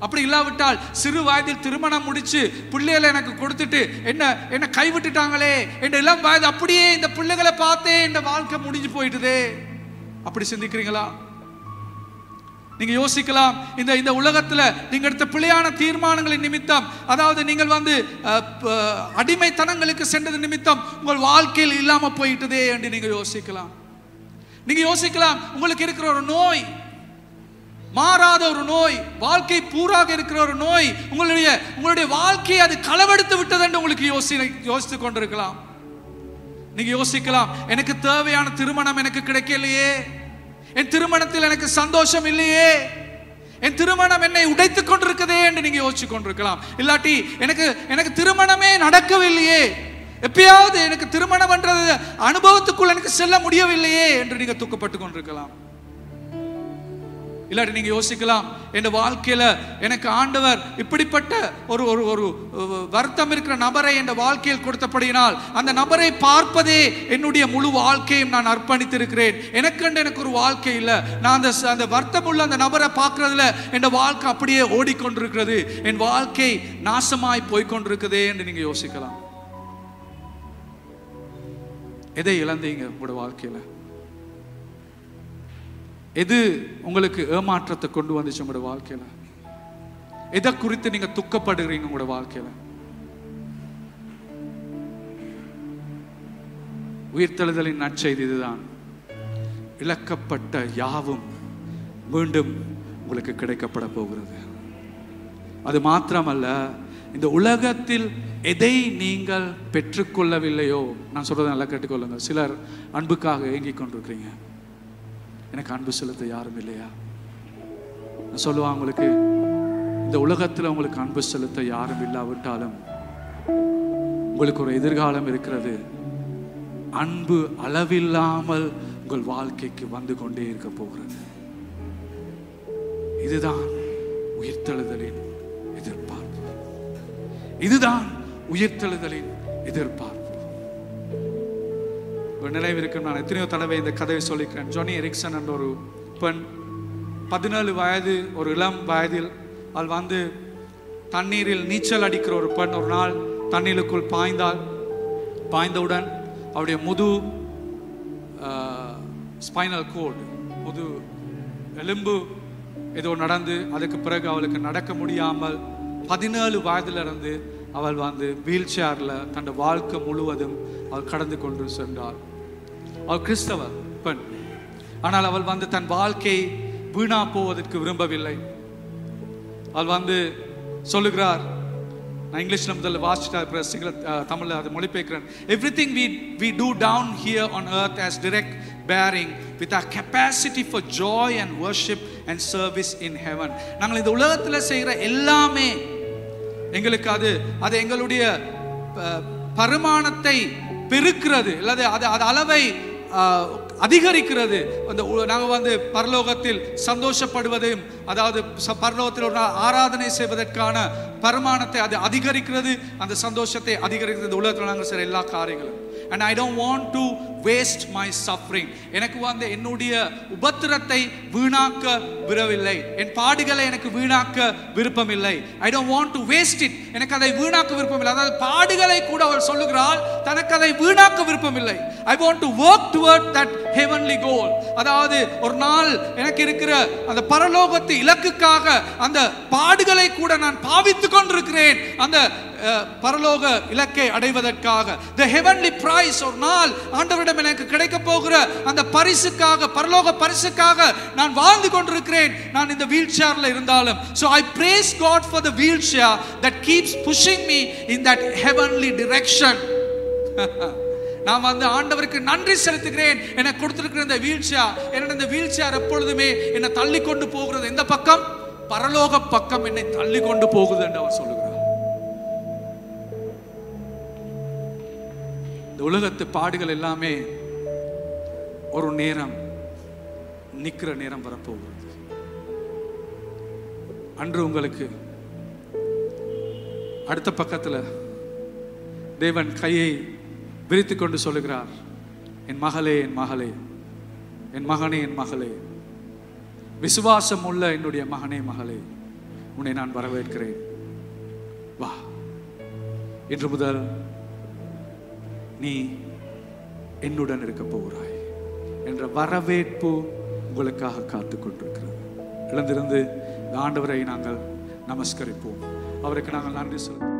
Speaker 1: அப்படி இல்லாவிட்டால் சிறு வயதில் திருமணம் முடிச்சு பிள்ளைகளை எனக்கு கொடுத்துட்டு என்ன கைவிட்டுட்டாங்களே, என் இளம் வயது அப்படியே இந்த பிள்ளைகளை பார்த்தே இந்த வாழ்க்கை முடிஞ்சு போயிட்டுதே. அப்படி சிந்திக்கிறீங்களா? நீங்க யோசிக்கலாம், இந்த உலகத்துல நீங்க எடுத்த பிழையான தீர்மானங்களின் நிமித்தம், அதாவது நீங்கள் அடிமைத்தனங்களுக்கு சென்றது நிமித்தம் உங்கள் வாழ்க்கையில் இல்லாம போயிட்டதே என்று நீங்க யோசிக்கலாம். நீங்க யோசிக்கலாம், உங்களுக்கு இருக்கிற ஒரு நோய், மாறாத ஒரு நோய், வாழ்க்கை பூராக இருக்கிற ஒரு நோய், உங்களுடைய வாழ்க்கையை அது களவெடுத்து விட்டது என்று உங்களுக்கு யோசித்து கொண்டிருக்கலாம். நீங்க யோசிக்கலாம், எனக்கு தேவையான திருமணம் எனக்கு கிடைக்கலையே, என் திருமணத்தில் எனக்கு சந்தோஷம் இல்லையே, என் திருமணம் என்னை உடைத்துக் கொண்டிருக்கதே என்று நீங்க யோசிச்சு கொண்டிருக்கலாம். இல்லாட்டி எனக்கு திருமணமே நடக்கவில்லையே, எப்பயாவது எனக்கு திருமணம் என்றது அனுபவத்துக்குள் எனக்கு செல்ல முடியவில்லையே என்று நீங்க துக்கப்பட்டு கொண்டிருக்கலாம். இல்லாட்டி நீங்க யோசிக்கலாம், என் வாழ்க்கையில எனக்கு ஆண்டவர் இப்படிப்பட்ட ஒரு வருத்தம் இருக்கிற நபரை என் வாழ்க்கையில் கொடுத்தபடியினால் அந்த நபரை பார்ப்பதே என்னுடைய முழு வாழ்க்கையும் நான் அர்ப்பணித்திருக்கிறேன். எனக்கு ஒரு வாழ்க்கை இல்லை, நான் அந்த வருத்தம் உள்ள அந்த நபரை பார்க்கறதுல என் வாழ்க்கை அப்படியே ஓடிக்கொண்டிருக்கிறது, என் வாழ்க்கை நாசமாய் போய்கொண்டிருக்குதே என்று நீங்க யோசிக்கலாம். எதை இழந்தீங்க உங்களோட வாழ்க்கையில? எது உங்களுக்கு ஏமாற்றத்தை கொண்டு வந்துச்சு உங்களோட வாழ்க்கையில? எதை குறித்து நீங்க துக்கப்படுகிறீங்க உங்களோட வாழ்க்கையில? உயிர்த்தெழுதலின் நற்செய்தி இதுதான். இழக்கப்பட்ட யாவும் மீண்டும் உங்களுக்கு கிடைக்கப்பட போகிறது. அது மாத்திரமல்ல, இந்த உலகத்தில் எதை நீங்கள் பெற்றுக்கொள்ளவில்லையோ, நான் சொல்றதை நல்லா கேட்டுக்கொள்ளுங்க. சிலர் அன்புக்காக ஏங்கிக் கொண்டிருக்கிறீங்க. எனக்கு அன்பு செலுத்த யாரும் இல்லையா? நான் சொல்லுவான், உங்களுக்கு இந்த உலகத்தில் உங்களுக்கு அன்பு செலுத்த யாரும் இல்லாவிட்டாலும் உங்களுக்கு ஒரு எதிர்காலம் இருக்கிறது. அன்பு அளவில்லாமல் உங்கள் வாழ்க்கைக்கு வந்து கொண்டே இருக்க போகிறது. இதுதான் உயிர்த்தெழுதலின் எதிர்பார்ப்பு. இதுதான் உயிர்த்தெழுதலின் எதிர்பார்ப்பு. நினைவிருக்கு, நான் எத்தனையோ தடவை இந்த கதையை சொல்லிக்கிறேன். ஜோனி எரிக்சன் என்ற ஒரு பெண், 17 வயது, ஒரு இளம் வயதில் அவள் தண்ணீரில் நீச்சல் அடிக்கிற ஒரு பெண் ஒரு நாள் தண்ணீருக்குள் பாய்ந்தவுடன் அவருடைய ஸ்பைனல் கோட், முது எலும்பு ஏதோ நடந்து, அதுக்கு பிறகு அவளுக்கு நடக்க முடியாமல் 17 வயதிலிருந்து அவள் வீல் சேர்ல தன் வாழ்க்கை முழுவதும் அவள் கடந்து கொண்டு சென்றாள். அவள் கிறிஸ்தவ பெண். ஆனால் அவள் தன் வாழ்க்கை வீணா போவதற்கு விரும்பவில்லை. அவள் சொல்லுகிறார், நான் இங்கிலீஷ்ல முதல்ல வாசிட்டா தமிழ்ல அதை மொழிபெயர்க்கிறேன். Everything we do down here on earth as direct bearing with our capacity for joy and worship and service in heaven. நாங்கள் இந்த உலகத்தில் செய்கிற எல்லாமே எங்களுக்கு அது எங்களுடைய பரிமாணத்தை பெருக்கிறது, அல்லது அது அளவை அதிகரிக்கிறது. நாங்கள் பரலோகத்தில் சந்தோஷப்படுவதையும், அதாவது பரலோகத்தில் ஒரு ஆராதனை செய்வதற்கான பரிமாணத்தை அது அதிகரிக்கிறது, அந்த சந்தோஷத்தை அதிகரிக்கிறது. இந்த உலகத்தில் நாங்கள் செய்கிற எல்லா காரியங்களும். And I don't want to waste my suffering. எனக்கு என்னுடைய உபத்திரத்தை வீணாக்க விரும்பவில்லை, என் பாடுகளை எனக்கு வீணாக்க விருப்பமில்லை. I don't want to waste it. எனக்கு அதை வீணாக்க விருப்பமில்லை. அதாவது பாடுகளை கூட அவர் சொல்லுகிறார், தனக்கு அதை வீணாக்க விருப்பமில்லை. I want to work toward that heavenly goal. அதாவது ஒரு நாள் எனக்கு இருக்கிற அந்த பரலோகத்து இலக்குக்காக அந்த பாடுகளை கூட நான் பாவித்துக் கொண்டிருக்கிறேன், அந்த பரலோக இலக்கை அடைவதற்காக. The heavenly prize, ஒரு நாள் ஆண்டவரிடம் எனக்கு கிடைக்க போகிற அந்த பரிசுக்காக, பரலோக பரிசுக்காக நான் வாழ்ந்து கொண்டிருக்கிறேன், நான் இந்த வீல் சேர்ல இருந்தாலும். So I praise God for the wheelchair that keeps pushing me in that heavenly direction. நான் ஆண்டவருக்கு நன்றி செலுத்துகிறேன், எனக்கு கொடுத்திருக்கிற இந்த வீல் சேர். என்னோட இந்த வீல் சேர் எப்பொழுதுமே என்னை தள்ளி கொண்டு போகிறது எந்த பக்கம்? பரலோக பக்கம் என்னை தள்ளி கொண்டு போகுது என்று அவர் சொல்லுகிறார். இந்த உலகத்து பாடுகள் எல்லாமே ஒரு நேரம் நிக்கிற நேரம் வரப்போகிறது. அன்று உங்களுக்கு அடுத்த பக்கத்துல தேவன் கையை விரித்து கொண்டு சொல்லுகிறார், என் மகளே, என் மகளே, என் மகனே, என் மகளே, விசுவாசம் உள்ள என்னுடைய மகனே, மகளே, உன்னை நான் வரவேற்கிறேன், வா, இன்று முதல் நீ என்னுடன் இருக்க போகிறாய் என்ற வரவேற்பு உங்களுக்காக காத்து கொண்டிருக்கிறது. எழுந்திருந்து ஆண்டவரை நாங்கள் நமஸ்கரிப்போம், அவருக்கு நாங்கள் நன்றி சொல்லுவோம்.